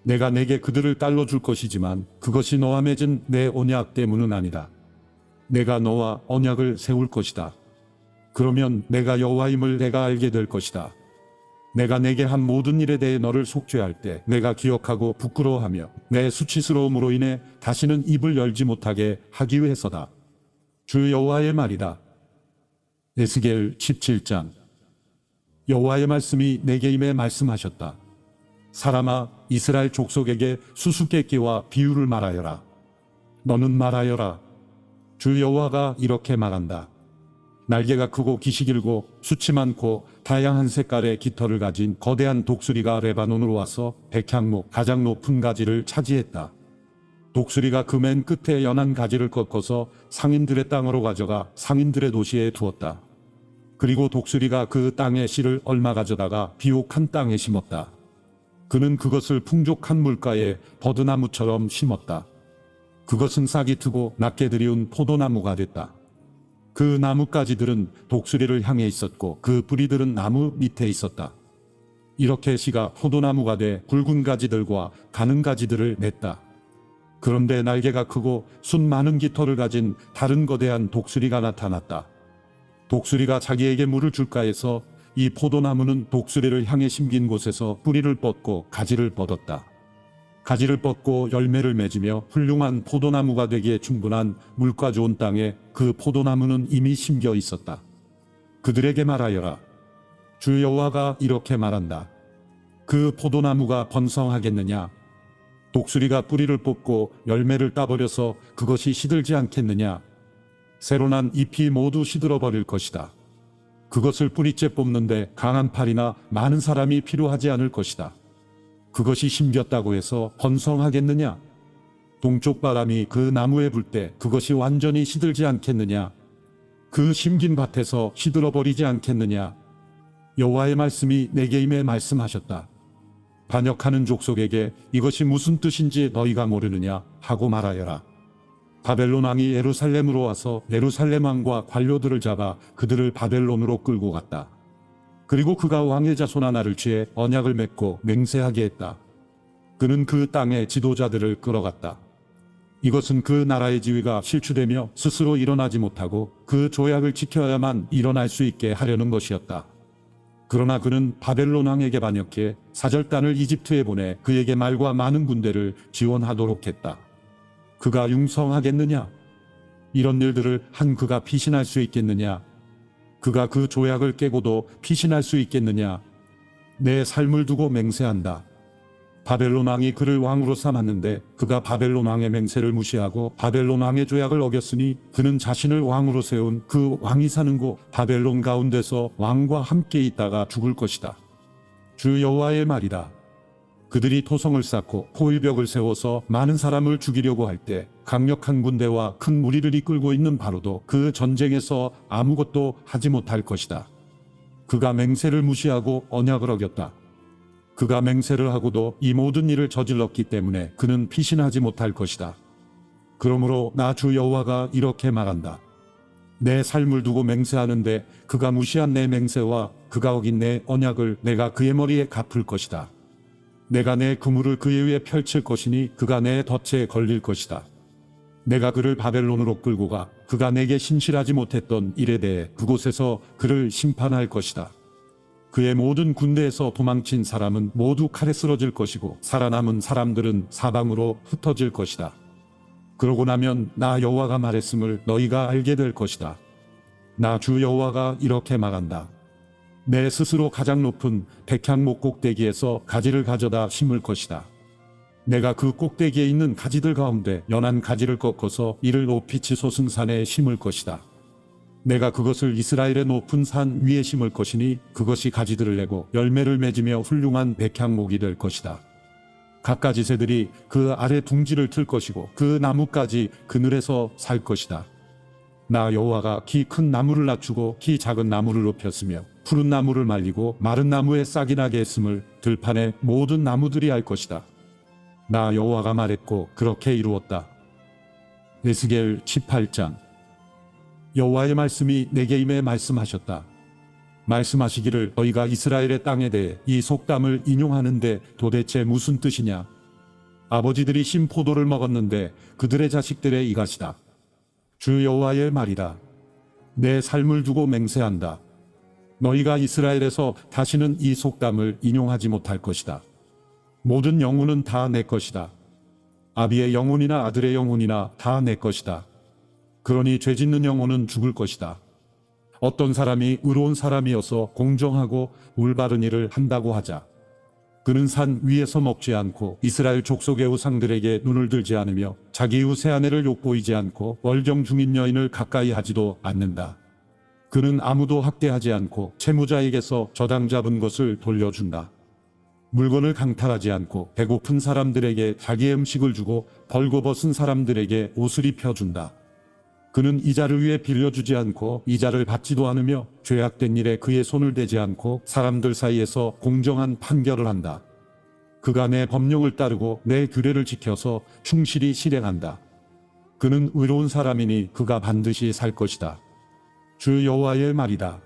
Speaker 1: 내가 내게 그들을 딸로 줄 것이지만 그것이 너와 맺은 내 언약 때문은 아니다. 내가 너와 언약을 세울 것이다. 그러면 내가 여호와임을 내가 알게 될 것이다. 내가 내게 한 모든 일에 대해 너를 속죄할 때 내가 기억하고 부끄러워하며 내 수치스러움으로 인해 다시는 입을 열지 못하게 하기 위해서다. 주 여호와의 말이다. 에스겔 17장. 여호와의 말씀이 내게 임해 말씀하셨다. 사람아, 이스라엘 족속에게 수수께끼와 비유를 말하여라. 너는 말하여라. 주 여호와가 이렇게 말한다. 날개가 크고 깃이 길고 수치 많고 다양한 색깔의 깃털을 가진 거대한 독수리가 레바논으로 와서 백향목 가장 높은 가지를 차지했다. 독수리가 그 맨 끝에 연한 가지를 꺾어서 상인들의 땅으로 가져가 상인들의 도시에 두었다. 그리고 독수리가 그 땅의 씨를 얼마 가져다가 비옥한 땅에 심었다. 그는 그것을 풍족한 물가에 버드나무처럼 심었다. 그것은 싹이 트고 낮게 들이운 포도나무가 됐다. 그 나뭇가지들은 독수리를 향해 있었고 그 뿌리들은 나무 밑에 있었다. 이렇게 씨가 포도나무가 돼 굵은 가지들과 가는 가지들을 냈다. 그런데 날개가 크고 순 많은 깃털을 가진 다른 거대한 독수리가 나타났다. 독수리가 자기에게 물을 줄까 해서 이 포도나무는 독수리를 향해 심긴 곳에서 뿌리를 뻗고 가지를 뻗었다. 가지를 뻗고 열매를 맺으며 훌륭한 포도나무가 되기에 충분한 물과 좋은 땅에 그 포도나무는 이미 심겨 있었다. 그들에게 말하여라. 주 여호와가 이렇게 말한다. 그 포도나무가 번성하겠느냐? 독수리가 뿌리를 뽑고 열매를 따버려서 그것이 시들지 않겠느냐? 새로 난 잎이 모두 시들어 버릴 것이다. 그것을 뿌리째 뽑는데 강한 팔이나 많은 사람이 필요하지 않을 것이다. 그것이 심겼다고 해서 번성하겠느냐? 동쪽 바람이 그 나무에 불 때 그것이 완전히 시들지 않겠느냐? 그 심긴 밭에서 시들어 버리지 않겠느냐? 여호와의 말씀이 내게 임해 말씀하셨다. 반역하는 족속에게 이것이 무슨 뜻인지 너희가 모르느냐 하고 말하여라. 바벨론 왕이 예루살렘으로 와서 예루살렘 왕과 관료들을 잡아 그들을 바벨론으로 끌고 갔다. 그리고 그가 왕의 자손 하나를 취해 언약을 맺고 맹세하게 했다. 그는 그 땅의 지도자들을 끌어갔다. 이것은 그 나라의 지위가 실추되며 스스로 일어나지 못하고 그 조약을 지켜야만 일어날 수 있게 하려는 것이었다. 그러나 그는 바벨론 왕에게 반역해 사절단을 이집트에 보내 그에게 말과 많은 군대를 지원하도록 했다. 그가 융성하겠느냐? 이런 일들을 한 그가 피신할 수 있겠느냐? 그가 그 조약을 깨고도 피신할 수 있겠느냐? 내 삶을 두고 맹세한다. 바벨론 왕이 그를 왕으로 삼았는데 그가 바벨론 왕의 맹세를 무시하고 바벨론 왕의 조약을 어겼으니 그는 자신을 왕으로 세운 그 왕이 사는 곳 바벨론 가운데서 왕과 함께 있다가 죽을 것이다. 주 여호와의 말이다. 그들이 토성을 쌓고 포위벽을 세워서 많은 사람을 죽이려고 할 때 강력한 군대와 큰 무리를 이끌고 있는 바로도 그 전쟁에서 아무것도 하지 못할 것이다. 그가 맹세를 무시하고 언약을 어겼다. 그가 맹세를 하고도 이 모든 일을 저질렀기 때문에 그는 피신하지 못할 것이다. 그러므로 나 주 여호와가 이렇게 말한다. 내 삶을 두고 맹세하는데 그가 무시한 내 맹세와 그가 어긴 내 언약을 내가 그의 머리에 갚을 것이다. 내가 내 그물을 그의 위에 펼칠 것이니 그가 내 덫에 걸릴 것이다. 내가 그를 바벨론으로 끌고 가 그가 내게 신실하지 못했던 일에 대해 그곳에서 그를 심판할 것이다. 그의 모든 군대에서 도망친 사람은 모두 칼에 쓰러질 것이고 살아남은 사람들은 사방으로 흩어질 것이다. 그러고 나면 나 여호와가 말했음을 너희가 알게 될 것이다. 나 주 여호와가 이렇게 말한다. 내 스스로 가장 높은 백향목 꼭대기에서 가지를 가져다 심을 것이다. 내가 그 꼭대기에 있는 가지들 가운데 연한 가지를 꺾어서 이를 높이 치솟은 산에 심을 것이다. 내가 그것을 이스라엘의 높은 산 위에 심을 것이니 그것이 가지들을 내고 열매를 맺으며 훌륭한 백향목이 될 것이다. 갖가지 새들이 그 아래 둥지를 틀 것이고 그 나뭇가지 그늘에서 살 것이다. 나 여호와가 키 큰 나무를 낮추고 키 작은 나무를 높였으며 푸른 나무를 말리고 마른 나무에 싹이 나게 했음을 들판의 모든 나무들이 알 것이다. 나 여호와가 말했고 그렇게 이루었다. 에스겔 18장. 여호와의 말씀이 내게 임해 말씀하셨다. 말씀하시기를 너희가 이스라엘의 땅에 대해 이 속담을 인용하는데 도대체 무슨 뜻이냐? 아버지들이 신 포도를 먹었는데 그들의 자식들의 이같이다. 주 여호와의 말이다. 내 삶을 두고 맹세한다. 너희가 이스라엘에서 다시는 이 속담을 인용하지 못할 것이다. 모든 영혼은 다 내 것이다. 아비의 영혼이나 아들의 영혼이나 다 내 것이다. 그러니 죄짓는 영혼은 죽을 것이다. 어떤 사람이 의로운 사람이어서 공정하고 올바른 일을 한다고 하자. 그는 산 위에서 먹지 않고 이스라엘 족속의 우상들에게 눈을 들지 않으며 자기 이웃의 아내를 욕보이지 않고 월경 중인 여인을 가까이 하지도 않는다. 그는 아무도 학대하지 않고 채무자에게서 저당 잡은 것을 돌려준다. 물건을 강탈하지 않고 배고픈 사람들에게 자기의 음식을 주고 벌거벗은 사람들에게 옷을 입혀준다. 그는 이자를 위해 빌려주지 않고 이자를 받지도 않으며 죄악된 일에 그의 손을 대지 않고 사람들 사이에서 공정한 판결을 한다. 그가 내 법령을 따르고 내 규례를 지켜서 충실히 실행한다. 그는 의로운 사람이니 그가 반드시 살 것이다. 주 여호와의 말이다.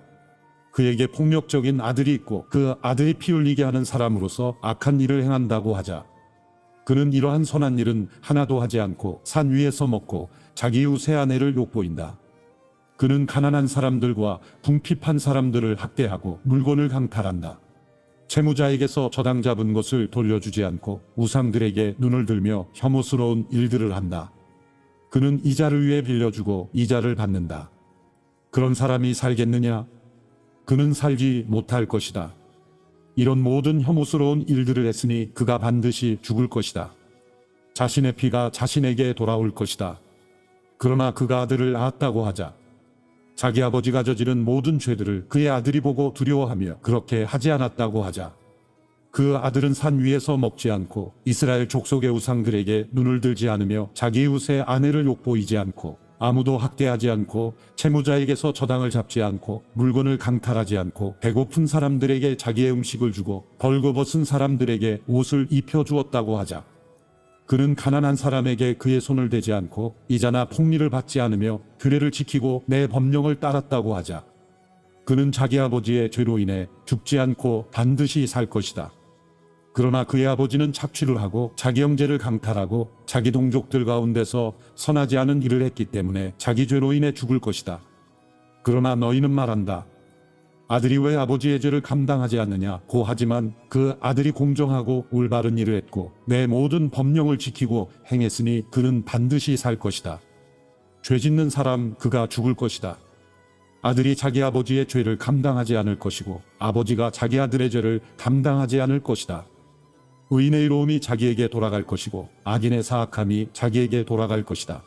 Speaker 1: 그에게 폭력적인 아들이 있고 그 아들이 피 흘리게 하는 사람으로서 악한 일을 행한다고 하자. 그는 이러한 선한 일은 하나도 하지 않고 산 위에서 먹고 자기 이웃의 아내를 욕보인다. 그는 가난한 사람들과 궁핍한 사람들을 학대하고 물건을 강탈한다. 채무자에게서 저당 잡은 것을 돌려주지 않고 우상들에게 눈을 들며 혐오스러운 일들을 한다. 그는 이자를 위해 빌려주고 이자를 받는다. 그런 사람이 살겠느냐? 그는 살지 못할 것이다. 이런 모든 혐오스러운 일들을 했으니 그가 반드시 죽을 것이다. 자신의 피가 자신에게 돌아올 것이다. 그러나 그가 아들을 낳았다고 하자. 자기 아버지가 저지른 모든 죄들을 그의 아들이 보고 두려워하며 그렇게 하지 않았다고 하자. 그 아들은 산 위에서 먹지 않고 이스라엘 족속의 우상들에게 눈을 들지 않으며 자기 이웃의 아내를 욕보이지 않고 아무도 학대하지 않고 채무자에게서 저당을 잡지 않고 물건을 강탈하지 않고 배고픈 사람들에게 자기의 음식을 주고 벌거벗은 사람들에게 옷을 입혀주었다고 하자. 그는 가난한 사람에게 그의 손을 대지 않고 이자나 폭리를 받지 않으며 규례를 지키고 내 법령을 따랐다고 하자. 그는 자기 아버지의 죄로 인해 죽지 않고 반드시 살 것이다. 그러나 그의 아버지는 착취를 하고 자기 형제를 강탈하고 자기 동족들 가운데서 선하지 않은 일을 했기 때문에 자기 죄로 인해 죽을 것이다. 그러나 너희는 말한다. 아들이 왜 아버지의 죄를 감당하지 않느냐고 하지만 그 아들이 공정하고 올바른 일을 했고 내 모든 법령을 지키고 행했으니 그는 반드시 살 것이다. 죄 짓는 사람 그가 죽을 것이다. 아들이 자기 아버지의 죄를 감당하지 않을 것이고 아버지가 자기 아들의 죄를 감당하지 않을 것이다. 의인의 의로움이 자기에게 돌아갈 것이고 악인의 사악함이 자기에게 돌아갈 것이다.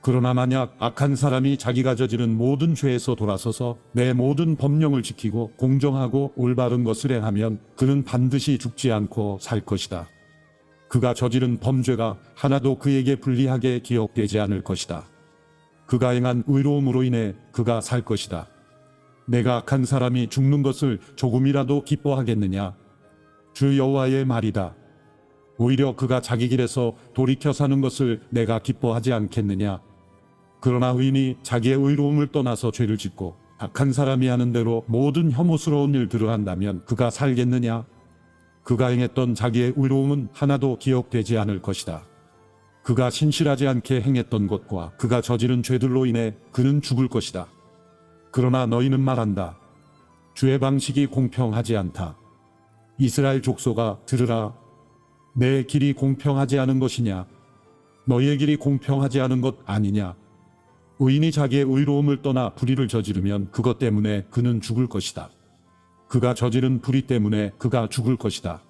Speaker 1: 그러나 만약 악한 사람이 자기가 저지른 모든 죄에서 돌아서서 내 모든 법령을 지키고 공정하고 올바른 것을 행하면 그는 반드시 죽지 않고 살 것이다. 그가 저지른 범죄가 하나도 그에게 불리하게 기억되지 않을 것이다. 그가 행한 의로움으로 인해 그가 살 것이다. 내가 악한 사람이 죽는 것을 조금이라도 기뻐하겠느냐? 주 여호와의 말이다. 오히려 그가 자기 길에서 돌이켜 사는 것을 내가 기뻐하지 않겠느냐? 그러나 의인이 자기의 의로움을 떠나서 죄를 짓고 악한 사람이 하는 대로 모든 혐오스러운 일들을 한다면 그가 살겠느냐? 그가 행했던 자기의 의로움은 하나도 기억되지 않을 것이다. 그가 신실하지 않게 행했던 것과 그가 저지른 죄들로 인해 그는 죽을 것이다. 그러나 너희는 말한다. 주의 방식이 공평하지 않다. 이스라엘 족속아 들으라. 내 길이 공평하지 않은 것이냐? 너희의 길이 공평하지 않은 것 아니냐? 의인이 자기의 의로움을 떠나 불의를 저지르면 그것 때문에 그는 죽을 것이다. 그가 저지른 불의 때문에 그가 죽을 것이다.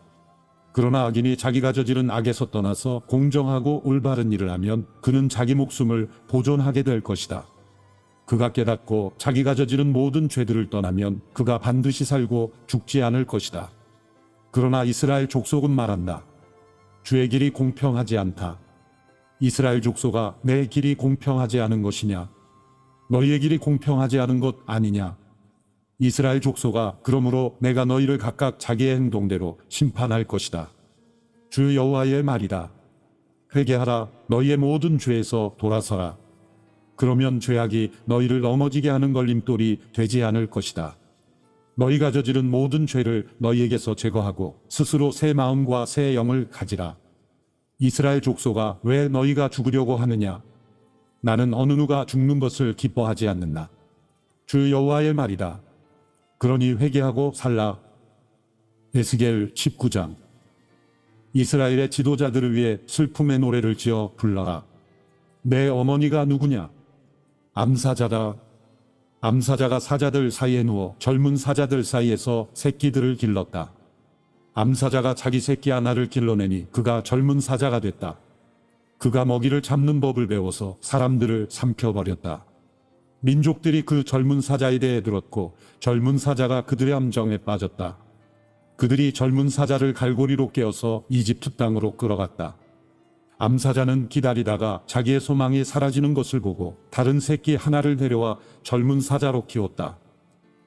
Speaker 1: 그러나 악인이 자기가 저지른 악에서 떠나서 공정하고 올바른 일을 하면 그는 자기 목숨을 보존하게 될 것이다. 그가 깨닫고 자기가 저지른 모든 죄들을 떠나면 그가 반드시 살고 죽지 않을 것이다. 그러나 이스라엘 족속은 말한다. 주의 길이 공평하지 않다. 이스라엘 족속아 내 길이 공평하지 않은 것이냐? 너희의 길이 공평하지 않은 것 아니냐? 이스라엘 족속아 그러므로 내가 너희를 각각 자기의 행동대로 심판할 것이다. 주 여호와의 말이다. 회개하라. 너희의 모든 죄에서 돌아서라. 그러면 죄악이 너희를 넘어지게 하는 걸림돌이 되지 않을 것이다. 너희가 저지른 모든 죄를 너희에게서 제거하고 스스로 새 마음과 새 영을 가지라. 이스라엘 족속아 왜 너희가 죽으려고 하느냐? 나는 어느 누가 죽는 것을 기뻐하지 않는다. 주 여호와의 말이다. 그러니 회개하고 살라. 에스겔 19장. 이스라엘의 지도자들을 위해 슬픔의 노래를 지어 불러라. 내 어머니가 누구냐? 암사자다. 암사자가 사자들 사이에 누워 젊은 사자들 사이에서 새끼들을 길렀다. 암사자가 자기 새끼 하나를 길러내니 그가 젊은 사자가 됐다. 그가 먹이를 잡는 법을 배워서 사람들을 삼켜버렸다. 민족들이 그 젊은 사자에 대해 들었고 젊은 사자가 그들의 함정에 빠졌다. 그들이 젊은 사자를 갈고리로 깨어서 이집트 땅으로 끌어갔다. 암사자는 기다리다가 자기의 소망이 사라지는 것을 보고 다른 새끼 하나를 데려와 젊은 사자로 키웠다.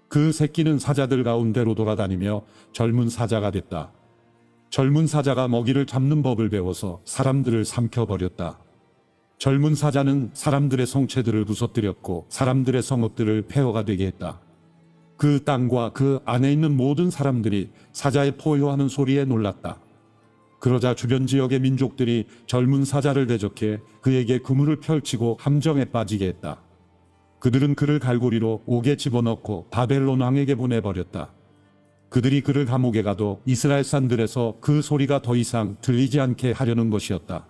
Speaker 1: 그 새끼는 사자들 가운데로 돌아다니며 젊은 사자가 됐다. 젊은 사자가 먹이를 잡는 법을 배워서 사람들을 삼켜버렸다. 젊은 사자는 사람들의 성체들을 부서뜨렸고 사람들의 성읍들을 폐허가 되게 했다. 그 땅과 그 안에 있는 모든 사람들이 사자의 포효하는 소리에 놀랐다. 그러자 주변 지역의 민족들이 젊은 사자를 대적해 그에게 그물을 펼치고 함정에 빠지게 했다. 그들은 그를 갈고리로 옥에 집어넣고 바벨론 왕에게 보내버렸다. 그들이 그를 감옥에 가도 이스라엘 산들에서 그 소리가 더 이상 들리지 않게 하려는 것이었다.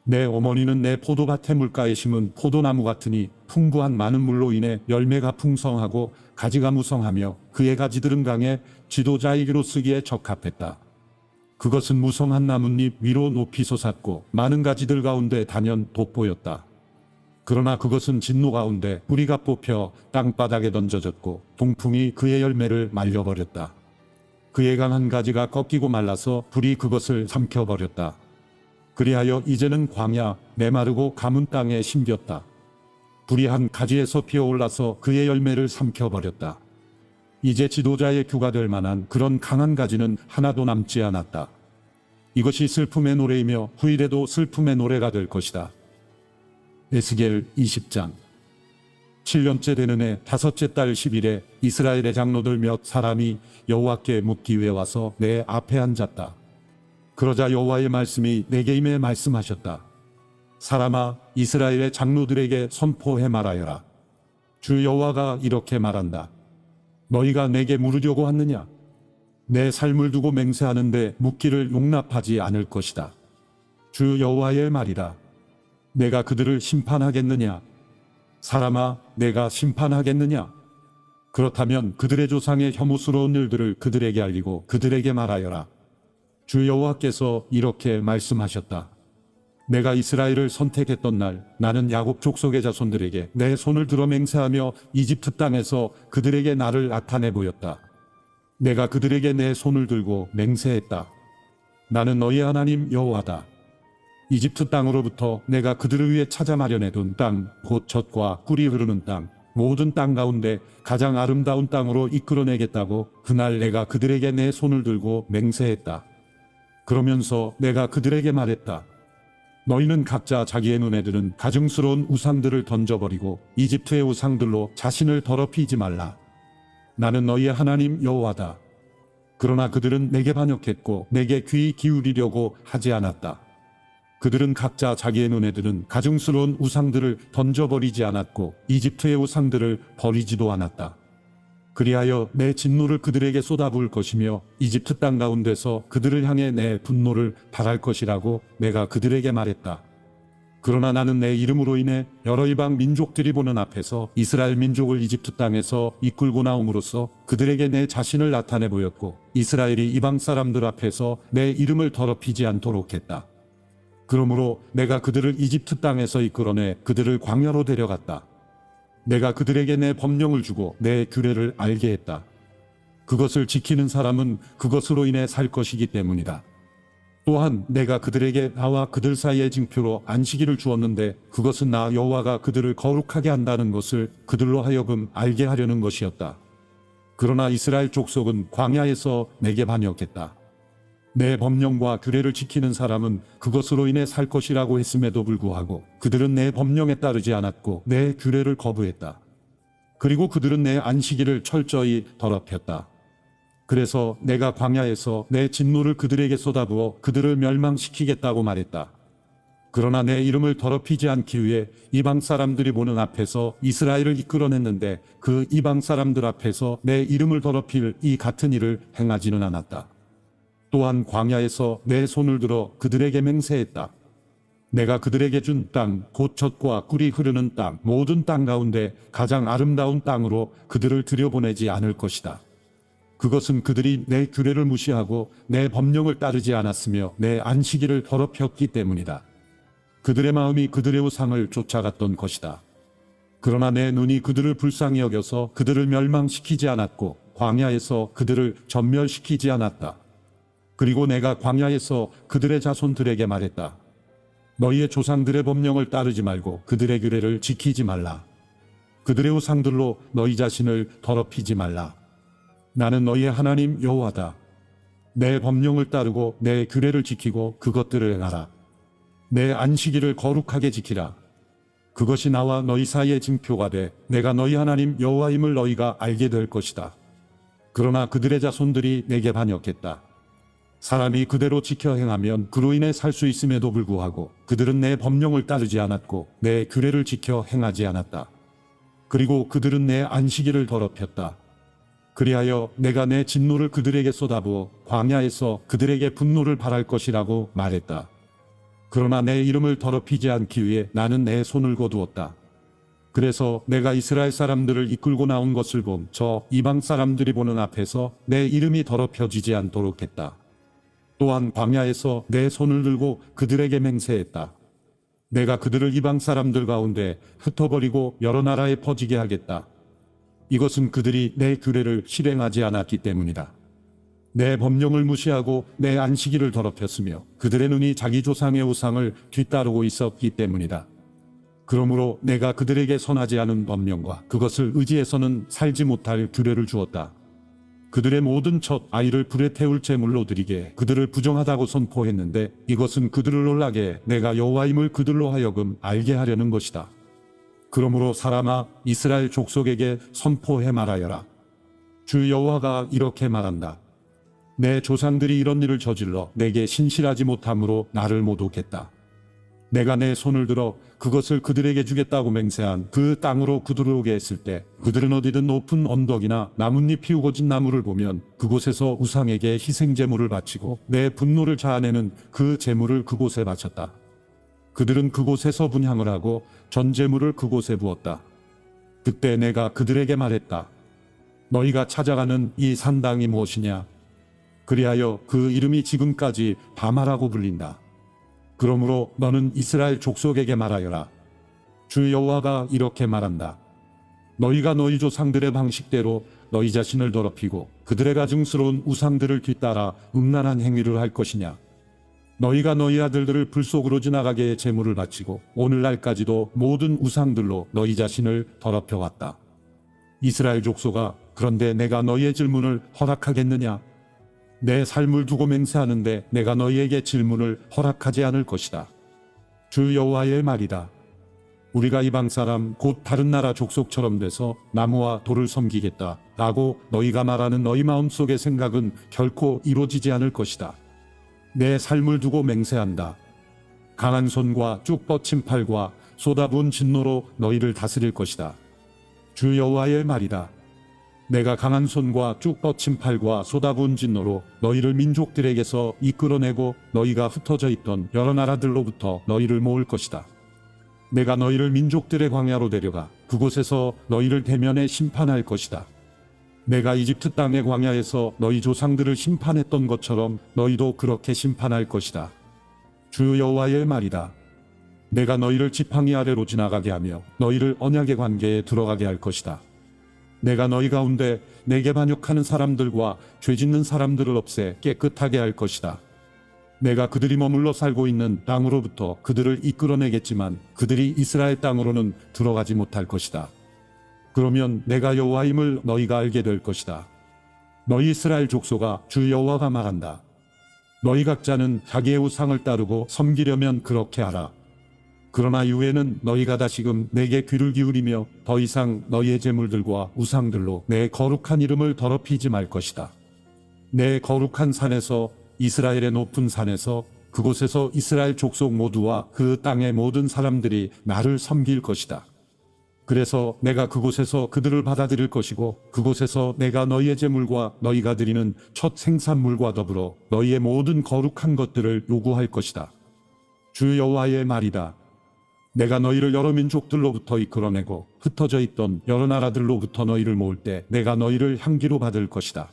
Speaker 1: 내 어머니는 내 포도밭의 물가에 심은 포도나무 같으니 풍부한 많은 물로 인해 열매가 풍성하고 가지가 무성하며 그의 가지들은 강해 지도자에게로 쓰기에 적합했다. 그것은 무성한 나뭇잎 위로 높이 솟았고 많은 가지들 가운데 단연 돋보였다. 그러나 그것은 진노 가운데 뿌리가 뽑혀 땅바닥에 던져졌고 동풍이 그의 열매를 말려버렸다. 그의 강한 가지가 꺾이고 말라서 불이 그것을 삼켜버렸다. 그리하여 이제는 광야 메마르고 가문 땅에 심겼다. 불이 한 가지에서 피어올라서 그의 열매를 삼켜버렸다. 이제 지도자의 규가 될 만한 그런 강한 가지는 하나도 남지 않았다. 이것이 슬픔의 노래이며 후일에도 슬픔의 노래가 될 것이다. 에스겔 20장. 7년째 되는 해 5째 달 10일에 이스라엘의 장로들 몇 사람이 여호와께 묻기 위해 와서 내 앞에 앉았다. 그러자 여호와의 말씀이 내게 임해 말씀하셨다. 사람아, 이스라엘의 장로들에게 선포해 말하여라. 주 여호와가 이렇게 말한다. 너희가 내게 물으려고 하느냐? 내 삶을 두고 맹세하는데 묻기를 용납하지 않을 것이다. 주 여호와의 말이라. 내가 그들을 심판하겠느냐? 사람아, 내가 심판하겠느냐? 그렇다면 그들의 조상의 혐오스러운 일들을 그들에게 알리고 그들에게 말하여라. 주 여호와께서 이렇게 말씀하셨다. 내가 이스라엘을 선택했던 날 나는 야곱 족속의 자손들에게 내 손을 들어 맹세하며 이집트 땅에서 그들에게 나를 나타내 보였다. 내가 그들에게 내 손을 들고 맹세했다. 나는 너희 하나님 여호와다. 이집트 땅으로부터 내가 그들을 위해 찾아 마련해둔 땅, 곧 젖과 꿀이 흐르는 땅, 모든 땅 가운데 가장 아름다운 땅으로 이끌어내겠다고 그날 내가 그들에게 내 손을 들고 맹세했다. 그러면서 내가 그들에게 말했다. 너희는 각자 자기의 눈에 드는 가증스러운 우상들을 던져버리고 이집트의 우상들로 자신을 더럽히지 말라. 나는 너희의 하나님 여호와다. 그러나 그들은 내게 반역했고 내게 귀 기울이려고 하지 않았다. 그들은 각자 자기의 눈에 드는 가증스러운 우상들을 던져버리지 않았고 이집트의 우상들을 버리지도 않았다. 그리하여 내 진노를 그들에게 쏟아부을 것이며 이집트 땅 가운데서 그들을 향해 내 분노를 발할 것이라고 내가 그들에게 말했다. 그러나 나는 내 이름으로 인해 여러 이방 민족들이 보는 앞에서 이스라엘 민족을 이집트 땅에서 이끌고 나옴으로써 그들에게 내 자신을 나타내 보였고 이스라엘이 이방 사람들 앞에서 내 이름을 더럽히지 않도록 했다. 그러므로 내가 그들을 이집트 땅에서 이끌어내 그들을 광야로 데려갔다. 내가 그들에게 내 법령을 주고 내 규례를 알게 했다. 그것을 지키는 사람은 그것으로 인해 살 것이기 때문이다. 또한 내가 그들에게 나와 그들 사이의 징표로 안식일을 주었는데 그것은 나 여호와가 그들을 거룩하게 한다는 것을 그들로 하여금 알게 하려는 것이었다. 그러나 이스라엘 족속은 광야에서 내게 반역했다. 내 법령과 규례를 지키는 사람은 그것으로 인해 살 것이라고 했음에도 불구하고 그들은 내 법령에 따르지 않았고 내 규례를 거부했다. 그리고 그들은 내 안식일을 철저히 더럽혔다. 그래서 내가 광야에서 내 진노를 그들에게 쏟아부어 그들을 멸망시키겠다고 말했다. 그러나 내 이름을 더럽히지 않기 위해 이방 사람들이 보는 앞에서 이스라엘을 이끌어냈는데 그 이방 사람들 앞에서 내 이름을 더럽힐 이 같은 일을 행하지는 않았다. 또한 광야에서 내 손을 들어 그들에게 맹세했다. 내가 그들에게 준 땅, 곧 젖과 꿀이 흐르는 땅, 모든 땅 가운데 가장 아름다운 땅으로 그들을 들여보내지 않을 것이다. 그것은 그들이 내 규례를 무시하고 내 법령을 따르지 않았으며 내 안식일을 더럽혔기 때문이다. 그들의 마음이 그들의 우상을 쫓아갔던 것이다. 그러나 내 눈이 그들을 불쌍히 여겨서 그들을 멸망시키지 않았고 광야에서 그들을 전멸시키지 않았다. 그리고 내가 광야에서 그들의 자손들에게 말했다. 너희의 조상들의 법령을 따르지 말고 그들의 규례를 지키지 말라. 그들의 우상들로 너희 자신을 더럽히지 말라. 나는 너희의 하나님 여호와다. 내 법령을 따르고 내 규례를 지키고 그것들을 행하라. 내 안식일을 거룩하게 지키라. 그것이 나와 너희 사이의 징표가 돼 내가 너희 하나님 여호와임을 너희가 알게 될 것이다. 그러나 그들의 자손들이 내게 반역했다. 사람이 그대로 지켜 행하면 그로 인해 살 수 있음에도 불구하고 그들은 내 법령을 따르지 않았고 내 규례를 지켜 행하지 않았다. 그리고 그들은 내 안식일을 더럽혔다. 그리하여 내가 내 진노를 그들에게 쏟아부어 광야에서 그들에게 분노를 발할 것이라고 말했다. 그러나 내 이름을 더럽히지 않기 위해 나는 내 손을 거두었다. 그래서 내가 이스라엘 사람들을 이끌고 나온 것을 본 저 이방 사람들이 보는 앞에서 내 이름이 더럽혀지지 않도록 했다. 또한 광야에서 내 손을 들고 그들에게 맹세했다. 내가 그들을 이방 사람들 가운데 흩어버리고 여러 나라에 퍼지게 하겠다. 이것은 그들이 내 규례를 실행하지 않았기 때문이다. 내 법령을 무시하고 내 안식일을 더럽혔으며 그들의 눈이 자기 조상의 우상을 뒤따르고 있었기 때문이다. 그러므로 내가 그들에게 선하지 않은 법령과 그것을 의지해서는 살지 못할 규례를 주었다. 그들의 모든 첫 아이를 불에 태울 제물로 드리게 그들을 부정하다고 선포했는데 이것은 그들을 놀라게 내가 여호와임을 그들로 하여금 알게 하려는 것이다. 그러므로 사람아 이스라엘 족속에게 선포해 말하여라. 주 여호와가 이렇게 말한다. 내 조상들이 이런 일을 저질러 내게 신실하지 못함으로 나를 모독했다. 내가 내 손을 들어 그것을 그들에게 주겠다고 맹세한 그 땅으로 그들을 오게 했을 때 그들은 어디든 높은 언덕이나 나뭇잎이 우거진 나무를 보면 그곳에서 우상에게 희생제물을 바치고 내 분노를 자아내는 그 제물을 그곳에 바쳤다. 그들은 그곳에서 분향을 하고 전제물을 그곳에 부었다. 그때 내가 그들에게 말했다. 너희가 찾아가는 이 산당이 무엇이냐? 그리하여 그 이름이 지금까지 바마라고 불린다. 그러므로 너는 이스라엘 족속에게 말하여라. 주 여호와가 이렇게 말한다. 너희가 너희 조상들의 방식대로 너희 자신을 더럽히고 그들의 가증스러운 우상들을 뒤따라 음란한 행위를 할 것이냐? 너희가 너희 아들들을 불 속으로 지나가게 제물을 바치고 오늘날까지도 모든 우상들로 너희 자신을 더럽혀왔다. 이스라엘 족속아, 그런데 내가 너희의 질문을 허락하겠느냐? 내 삶을 두고 맹세하는데 내가 너희에게 질문을 허락하지 않을 것이다. 주 여호와의 말이다. 우리가 이방 사람 곧 다른 나라 족속처럼 돼서 나무와 돌을 섬기겠다 라고 너희가 말하는 너희 마음속의 생각은 결코 이루어지지 않을 것이다. 내 삶을 두고 맹세한다. 강한 손과 쭉 뻗친 팔과 쏟아부은 진노로 너희를 다스릴 것이다. 주 여호와의 말이다. 내가 강한 손과 쭉 뻗친 팔과 쏟아부은 진노로 너희를 민족들에게서 이끌어내고 너희가 흩어져 있던 여러 나라들로부터 너희를 모을 것이다. 내가 너희를 민족들의 광야로 데려가 그곳에서 너희를 대면에 심판할 것이다. 내가 이집트 땅의 광야에서 너희 조상들을 심판했던 것처럼 너희도 그렇게 심판할 것이다. 주 여호와의 말이다. 내가 너희를 지팡이 아래로 지나가게 하며 너희를 언약의 관계에 들어가게 할 것이다. 내가 너희 가운데 내게 반역하는 사람들과 죄짓는 사람들을 없애 깨끗하게 할 것이다. 내가 그들이 머물러 살고 있는 땅으로부터 그들을 이끌어내겠지만 그들이 이스라엘 땅으로는 들어가지 못할 것이다. 그러면 내가 여호와임을 너희가 알게 될 것이다. 너희 이스라엘 족속아, 주 여호와가 말한다. 너희 각자는 자기의 우상을 따르고 섬기려면 그렇게 하라. 그러나 이후에는 너희가 다시금 내게 귀를 기울이며 더 이상 너희의 제물들과 우상들로 내 거룩한 이름을 더럽히지 말 것이다. 내 거룩한 산에서, 이스라엘의 높은 산에서, 그곳에서 이스라엘 족속 모두와 그 땅의 모든 사람들이 나를 섬길 것이다. 그래서 내가 그곳에서 그들을 받아들일 것이고 그곳에서 내가 너희의 제물과 너희가 드리는 첫 생산물과 더불어 너희의 모든 거룩한 것들을 요구할 것이다. 주 여호와의 말이다. 내가 너희를 여러 민족들로부터 이끌어내고 흩어져 있던 여러 나라들로부터 너희를 모을 때 내가 너희를 향기로 받을 것이다.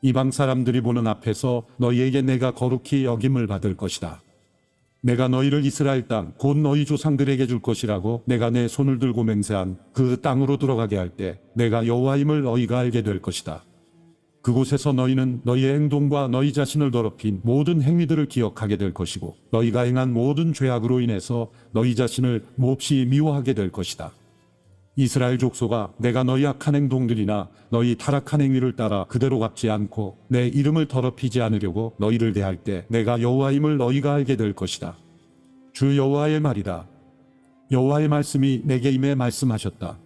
Speaker 1: 이방 사람들이 보는 앞에서 너희에게 내가 거룩히 여김을 받을 것이다. 내가 너희를 이스라엘 땅 곧 너희 조상들에게 줄 것이라고 내가 내 손을 들고 맹세한 그 땅으로 들어가게 할 때 내가 여호와임을 너희가 알게 될 것이다. 그곳에서 너희는 너희의 행동과 너희 자신을 더럽힌 모든 행위들을 기억하게 될 것이고 너희가 행한 모든 죄악으로 인해서 너희 자신을 몹시 미워하게 될 것이다. 이스라엘 족속아, 내가 너희 악한 행동들이나 너희 타락한 행위를 따라 그대로 갚지 않고 내 이름을 더럽히지 않으려고 너희를 대할 때 내가 여호와임을 너희가 알게 될 것이다. 주 여호와의 말이다. 여호와의 말씀이 내게 임해 말씀하셨다.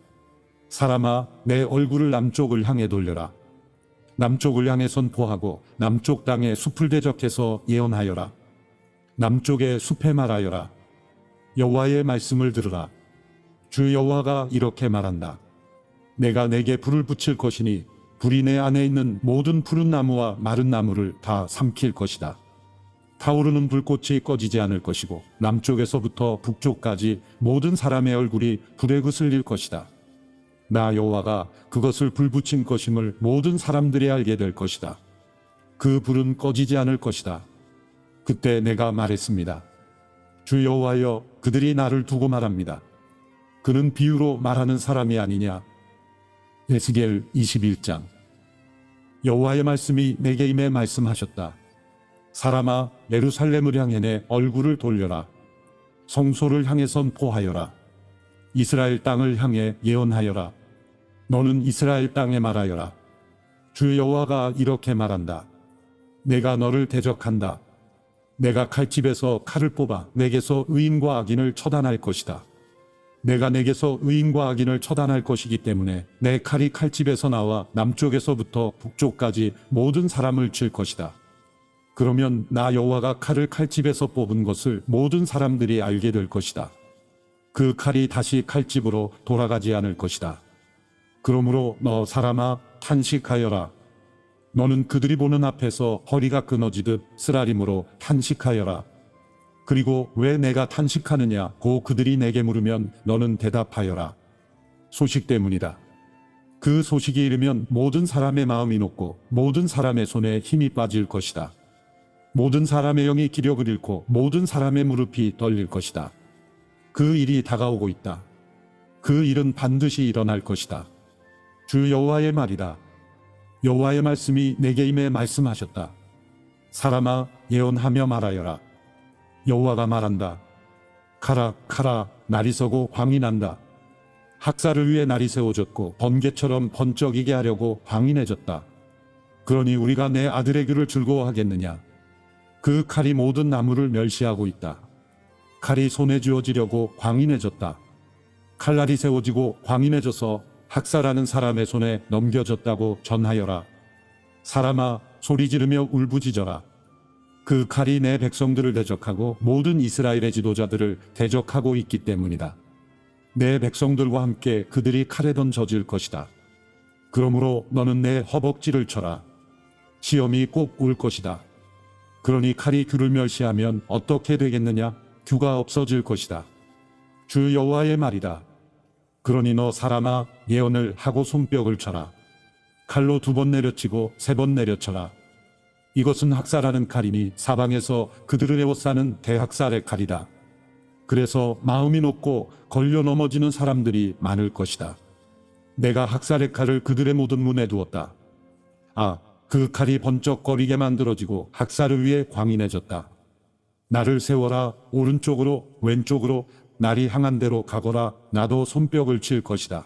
Speaker 1: 사람아, 내 얼굴을 남쪽을 향해 돌려라. 남쪽을 향해 선포하고 남쪽 땅에 숲을 대적해서 예언하여라. 남쪽의 숲에 말하여라. 여호와의 말씀을 들으라. 주 여호와가 이렇게 말한다. 내가 내게 불을 붙일 것이니 불이 내 안에 있는 모든 푸른 나무와 마른 나무를 다 삼킬 것이다. 타오르는 불꽃이 꺼지지 않을 것이고 남쪽에서부터 북쪽까지 모든 사람의 얼굴이 불에 그슬릴 것이다. 나 여호와가 그것을 불붙인 것임을 모든 사람들이 알게 될 것이다. 그 불은 꺼지지 않을 것이다. 그때 내가 말했습니다. 주 여호와여, 그들이 나를 두고 말합니다. 그는 비유로 말하는 사람이 아니냐. 에스겔 21장. 여호와의 말씀이 내게 임해 말씀하셨다. 사람아, 예루살렘을 향해 내 얼굴을 돌려라. 성소를 향해 선포하여라. 이스라엘 땅을 향해 예언하여라. 너는 이스라엘 땅에 말하여라. 주 여호와가 이렇게 말한다. 내가 너를 대적한다. 내가 칼집에서 칼을 뽑아 내게서 의인과 악인을 처단할 것이다. 내가 내게서 의인과 악인을 처단할 것이기 때문에 내 칼이 칼집에서 나와 남쪽에서부터 북쪽까지 모든 사람을 칠 것이다. 그러면 나 여호와가 칼을 칼집에서 뽑은 것을 모든 사람들이 알게 될 것이다. 그 칼이 다시 칼집으로 돌아가지 않을 것이다. 그러므로 너 사람아, 탄식하여라. 너는 그들이 보는 앞에서 허리가 끊어지듯 쓰라림으로 탄식하여라. 그리고 왜 내가 탄식하느냐고 그들이 내게 물으면 너는 대답하여라. 소식 때문이다. 그 소식이 이르면 모든 사람의 마음이 녹고 모든 사람의 손에 힘이 빠질 것이다. 모든 사람의 영이 기력을 잃고 모든 사람의 무릎이 떨릴 것이다. 그 일이 다가오고 있다. 그 일은 반드시 일어날 것이다. 주 여호와의 말이다. 여호와의 말씀이 내게 임해 말씀하셨다. 사람아, 예언하며 말하여라. 여호와가 말한다. 가라, 가라, 날이 서고 광이 난다. 학살을 위해 날이 세워졌고 번개처럼 번쩍이게 하려고 광이 내졌다. 그러니 우리가 내 아들의 귀를 즐거워하겠느냐. 그 칼이 모든 나무를 멸시하고 있다. 칼이 손에 쥐어지려고 광이 내졌다. 칼날이 세워지고 광이 내져서 학살하는 사람의 손에 넘겨졌다고 전하여라. 사람아, 소리 지르며 울부짖어라. 그 칼이 내 백성들을 대적하고 모든 이스라엘의 지도자들을 대적하고 있기 때문이다. 내 백성들과 함께 그들이 칼에 던져질 것이다. 그러므로 너는 내 허벅지를 쳐라. 시험이 꼭 올 것이다. 그러니 칼이 규를 멸시하면 어떻게 되겠느냐? 규가 없어질 것이다. 주 여호와의 말이다. 그러니 너 사람아, 예언을 하고 손뼉을 쳐라. 칼로 2번 내려치고 3번 내려쳐라. 이것은 학살하는 칼이니 사방에서 그들을 에워싸는 대학살의 칼이다. 그래서 마음이 높고 걸려 넘어지는 사람들이 많을 것이다. 내가 학살의 칼을 그들의 모든 문에 두었다. 아, 그 칼이 번쩍거리게 만들어지고 학살을 위해 광이 내졌다. 나를 세워라. 오른쪽으로 왼쪽으로 날이 향한 대로 가거라. 나도 손뼉을 칠 것이다.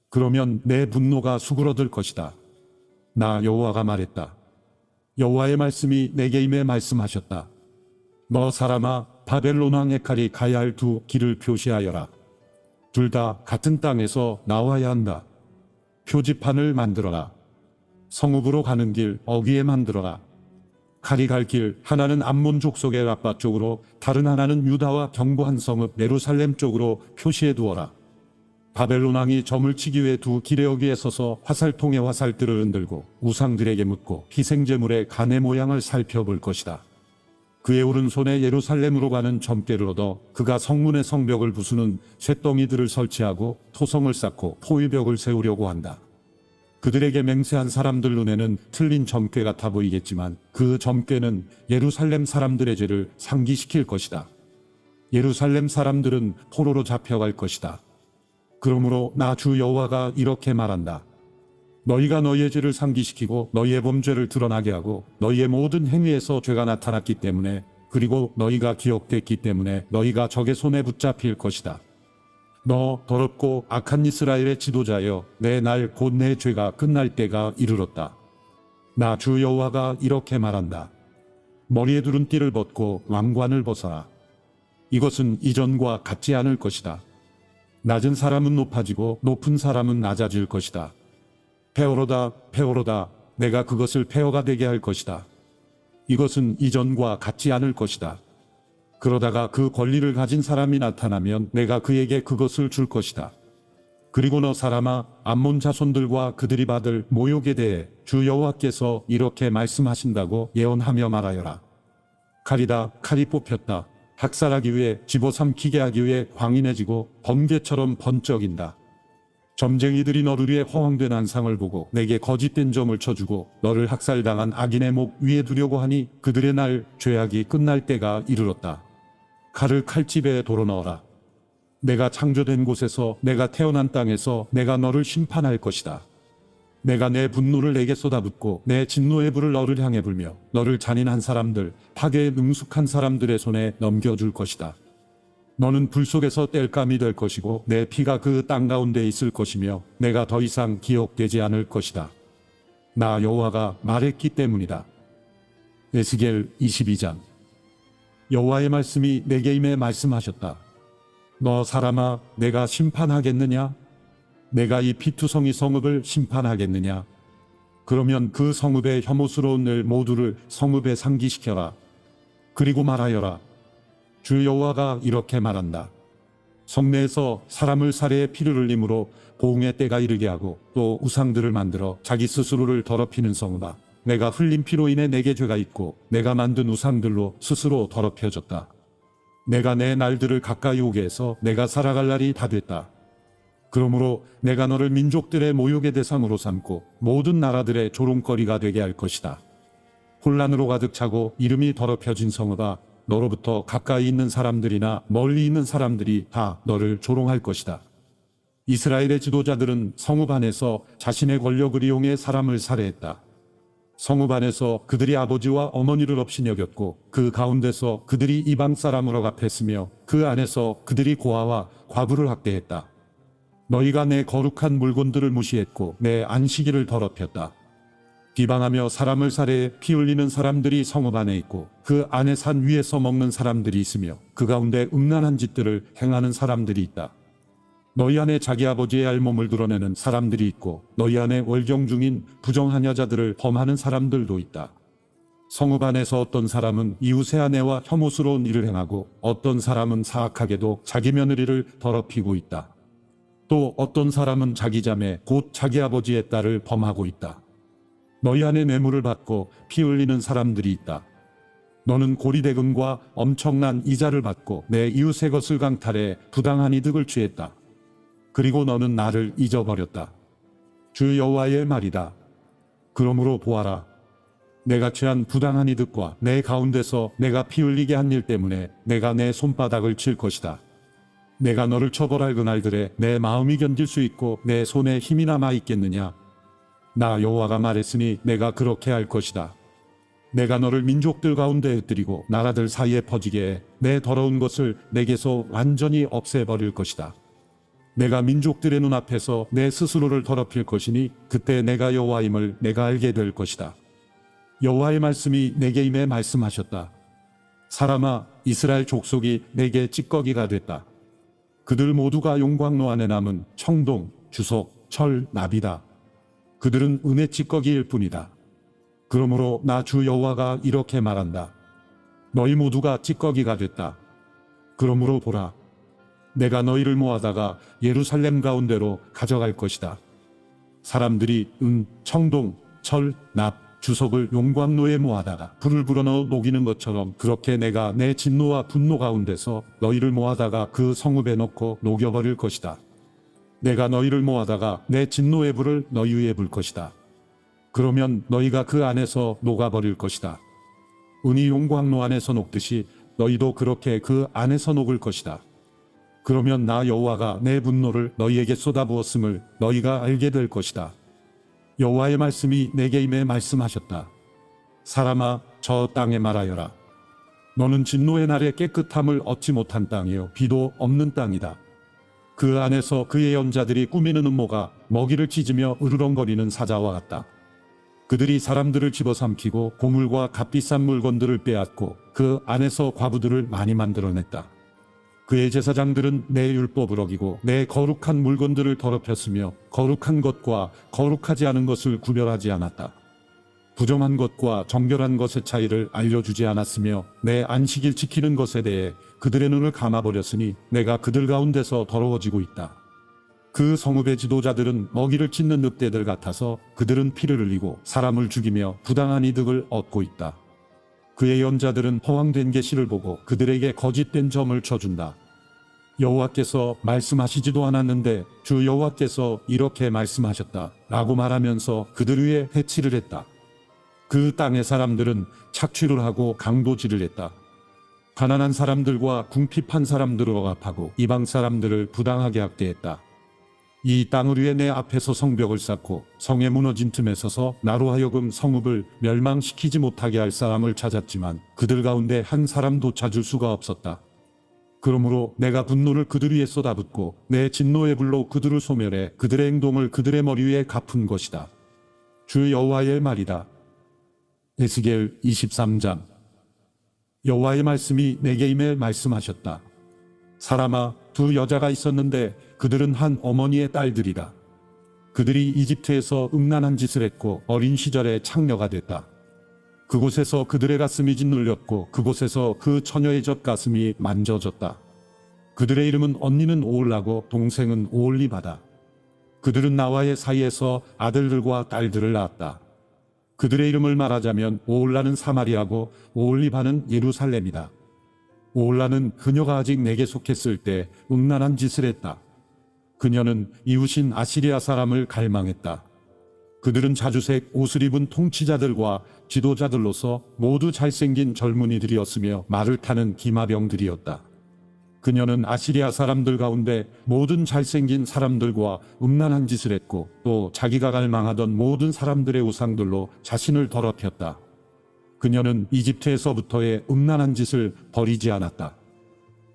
Speaker 1: 그러면 내 분노가 수그러들 것이다. 나 여호와가 말했다. 여호와의 말씀이 내게 임해 말씀하셨다. 너 사람아, 바벨론 왕의 칼이 가야 할 2 길을 표시하여라. 둘 다 같은 땅에서 나와야 한다. 표지판을 만들어라. 성읍으로 가는 길 어귀에 만들어라. 칼이 갈 길 하나는 암몬 족속의 라빠 쪽으로, 다른 하나는 유다와 견고한 성읍 예루살렘 쪽으로 표시해 두어라. 바벨론 왕이 점을 치기 위해 2 길의 어귀에 서서 화살통의 화살들을 흔들고 우상들에게 묻고 희생제물의 간의 모양을 살펴볼 것이다. 그의 오른손에 예루살렘으로 가는 점괘를 얻어 그가 성문의 성벽을 부수는 쇳덩이들을 설치하고 토성을 쌓고 포위벽을 세우려고 한다. 그들에게 맹세한 사람들 눈에는 틀린 점괘 같아 보이겠지만 그 점괘는 예루살렘 사람들의 죄를 상기시킬 것이다. 예루살렘 사람들은 포로로 잡혀갈 것이다. 그러므로 나 주 여호와가 이렇게 말한다. 너희가 너희의 죄를 상기시키고 너희의 범죄를 드러나게 하고 너희의 모든 행위에서 죄가 나타났기 때문에 그리고 너희가 기억됐기 때문에 너희가 적의 손에 붙잡힐 것이다. 너 더럽고 악한 이스라엘의 지도자여, 내 날 곧 내 죄가 끝날 때가 이르렀다. 나 주 여호와가 이렇게 말한다. 머리에 두른 띠를 벗고 왕관을 벗어라. 이것은 이전과 같지 않을 것이다. 낮은 사람은 높아지고 높은 사람은 낮아질 것이다. 폐허로다, 폐허로다. 내가 그것을 폐허가 되게 할 것이다. 이것은 이전과 같지 않을 것이다. 그러다가 그 권리를 가진 사람이 나타나면 내가 그에게 그것을 줄 것이다. 그리고 너 사람아, 암몬 자손들과 그들이 받을 모욕에 대해 주 여호와께서 이렇게 말씀하신다고 예언하며 말하여라. 칼이다, 칼이 뽑혔다. 학살하기 위해, 집어삼키게 하기 위해 광인해지고 번개처럼 번쩍인다. 점쟁이들이 너를 위해 허황된 안상을 보고 내게 거짓된 점을 쳐주고 너를 학살당한 악인의 목 위에 두려고 하니 그들의 날 죄악이 끝날 때가 이르렀다. 칼을 칼집에 도로 넣어라. 내가 창조된 곳에서, 내가 태어난 땅에서 내가 너를 심판할 것이다. 내가 내 분노를 내게 쏟아붓고 내 진노의 불을 너를 향해 불며 너를 잔인한 사람들, 파괴에 능숙한 사람들의 손에 넘겨줄 것이다. 너는 불 속에서 땔감이 될 것이고 내 피가 그 땅 가운데 있을 것이며 내가 더 이상 기억되지 않을 것이다. 나 여호와가 말했기 때문이다. 에스겔 22장. 여호와의 말씀이 내게 임해 말씀하셨다. 너 사람아, 내가 심판하겠느냐? 내가 이 피투성이 성읍을 심판하겠느냐? 그러면 그 성읍의 혐오스러운 일 모두를 성읍에 상기시켜라. 그리고 말하여라. 주 여호와가 이렇게 말한다. 성내에서 사람을 살해해 피를 흘림으로 보응의 때가 이르게 하고 또 우상들을 만들어 자기 스스로를 더럽히는 성읍아, 내가 흘린 피로 인해 내게 죄가 있고 내가 만든 우상들로 스스로 더럽혀졌다. 내가 내 날들을 가까이 오게 해서 내가 살아갈 날이 다 됐다. 그러므로 내가 너를 민족들의 모욕의 대상으로 삼고 모든 나라들의 조롱거리가 되게 할 것이다. 혼란으로 가득 차고 이름이 더럽혀진 성읍아, 너로부터 가까이 있는 사람들이나 멀리 있는 사람들이 다 너를 조롱할 것이다. 이스라엘의 지도자들은 성읍 안에서 자신의 권력을 이용해 사람을 살해했다. 성읍 안에서 그들이 아버지와 어머니를 업신여겼고 그 가운데서 그들이 이방 사람을 억압했으며 그 안에서 그들이 고아와 과부를 학대했다. 너희가 내 거룩한 물건들을 무시했고 내 안식일을 더럽혔다. 비방하며 사람을 살해해 피 흘리는 사람들이 성읍 안에 있고 그 안에 산 위에서 먹는 사람들이 있으며 그 가운데 음란한 짓들을 행하는 사람들이 있다. 너희 안에 자기 아버지의 알몸을 드러내는 사람들이 있고 너희 안에 월경 중인 부정한 여자들을 범하는 사람들도 있다. 성읍 안에서 어떤 사람은 이웃의 아내와 혐오스러운 일을 행하고 어떤 사람은 사악하게도 자기 며느리를 더럽히고 있다. 또 어떤 사람은 자기 자매 곧 자기 아버지의 딸을 범하고 있다. 너희 안에 뇌물을 받고 피 흘리는 사람들이 있다. 너는 고리대금과 엄청난 이자를 받고 내 이웃의 것을 강탈해 부당한 이득을 취했다. 그리고 너는 나를 잊어버렸다. 주 여호와의 말이다. 그러므로 보아라. 내가 취한 부당한 이득과 내 가운데서 내가 피 흘리게 한 일 때문에 내가 내 손바닥을 칠 것이다. 내가 너를 처벌할 그날들에 내 마음이 견딜 수 있고 내 손에 힘이 남아 있겠느냐? 나 여호와가 말했으니 내가 그렇게 할 것이다. 내가 너를 민족들 가운데 흩뜨리고 나라들 사이에 퍼지게 해 내 더러운 것을 내게서 완전히 없애버릴 것이다. 내가 민족들의 눈앞에서 내 스스로를 더럽힐 것이니 그때 내가 여호와임을 내가 알게 될 것이다. 여호와의 말씀이 내게 임해 말씀하셨다. 사람아, 이스라엘 족속이 내게 찌꺼기가 됐다. 그들 모두가 용광로 안에 남은 청동, 주석, 철, 납이다. 그들은 은의 찌꺼기일 뿐이다. 그러므로 나 주 여호와가 이렇게 말한다. 너희 모두가 찌꺼기가 됐다. 그러므로 보라. 내가 너희를 모아다가 예루살렘 가운데로 가져갈 것이다. 사람들이 은, 청동, 철, 납, 주석을 용광로에 모아다가 불을 불어넣어 녹이는 것처럼 그렇게 내가 내 진노와 분노 가운데서 너희를 모아다가 그 성읍에 넣고 녹여버릴 것이다. 내가 너희를 모아다가 내 진노의 불을 너희 위에 불 것이다. 그러면 너희가 그 안에서 녹아버릴 것이다. 은이 용광로 안에서 녹듯이 너희도 그렇게 그 안에서 녹을 것이다. 그러면 나 여호와가 내 분노를 너희에게 쏟아부었음을 너희가 알게 될 것이다. 여호와의 말씀이 내게 임해 말씀하셨다. 사람아, 저 땅에 말하여라. 너는 진노의 날에 깨끗함을 얻지 못한 땅이요 비도 없는 땅이다. 그 안에서 그의 연자들이 꾸미는 음모가 먹이를 찢으며 으르렁거리는 사자와 같다. 그들이 사람들을 집어삼키고 고물과 값비싼 물건들을 빼앗고 그 안에서 과부들을 많이 만들어냈다. 그의 제사장들은 내 율법을 어기고 내 거룩한 물건들을 더럽혔으며 거룩한 것과 거룩하지 않은 것을 구별하지 않았다. 부정한 것과 정결한 것의 차이를 알려주지 않았으며 내 안식일 지키는 것에 대해 그들의 눈을 감아버렸으니 내가 그들 가운데서 더러워지고 있다. 그 성읍의 지도자들은 먹이를 찢는 늑대들 같아서 그들은 피를 흘리고 사람을 죽이며 부당한 이득을 얻고 있다. 그의 연자들은 허황된 계시를 보고 그들에게 거짓된 점을 쳐준다. 여호와께서 말씀하시지도 않았는데 주 여호와께서 이렇게 말씀하셨다 라고 말하면서 그들 위에 해치를 했다. 그 땅의 사람들은 착취를 하고 강도질을 했다. 가난한 사람들과 궁핍한 사람들을 억압하고 이방 사람들을 부당하게 학대했다. 이 땅을 위해 내 앞에서 성벽을 쌓고 성에 무너진 틈에 서서 나로 하여금 성읍을 멸망시키지 못하게 할 사람을 찾았지만 그들 가운데 한 사람도 찾을 수가 없었다. 그러므로 내가 분노를 그들 위에 쏟아붓고 내 진노의 불로 그들을 소멸해 그들의 행동을 그들의 머리 위에 갚은 것이다. 주 여호와의 말이다. 에스겔 23장. 여호와의 말씀이 내게 임해 말씀하셨다. 사람아, 두 여자가 있었는데 그들은 한 어머니의 딸들이다. 그들이 이집트에서 음란한 짓을 했고 어린 시절에 창녀가 됐다. 그곳에서 그들의 가슴이 짓눌렸고 그곳에서 그 처녀의 젖가슴이 만져졌다. 그들의 이름은 언니는 오홀라고 동생은 오홀리바다. 그들은 나와의 사이에서 아들들과 딸들을 낳았다. 그들의 이름을 말하자면 오홀라는 사마리아고 오홀리바는 예루살렘이다. 오홀라는 그녀가 아직 내게 속했을 때 음란한 짓을 했다. 그녀는 이웃인 아시리아 사람을 갈망했다. 그들은 자주색 옷을 입은 통치자들과 지도자들로서 모두 잘생긴 젊은이들이었으며 말을 타는 기마병들이었다. 그녀는 아시리아 사람들 가운데 모든 잘생긴 사람들과 음란한 짓을 했고 또 자기가 갈망하던 모든 사람들의 우상들로 자신을 더럽혔다. 그녀는 이집트에서부터의 음란한 짓을 버리지 않았다.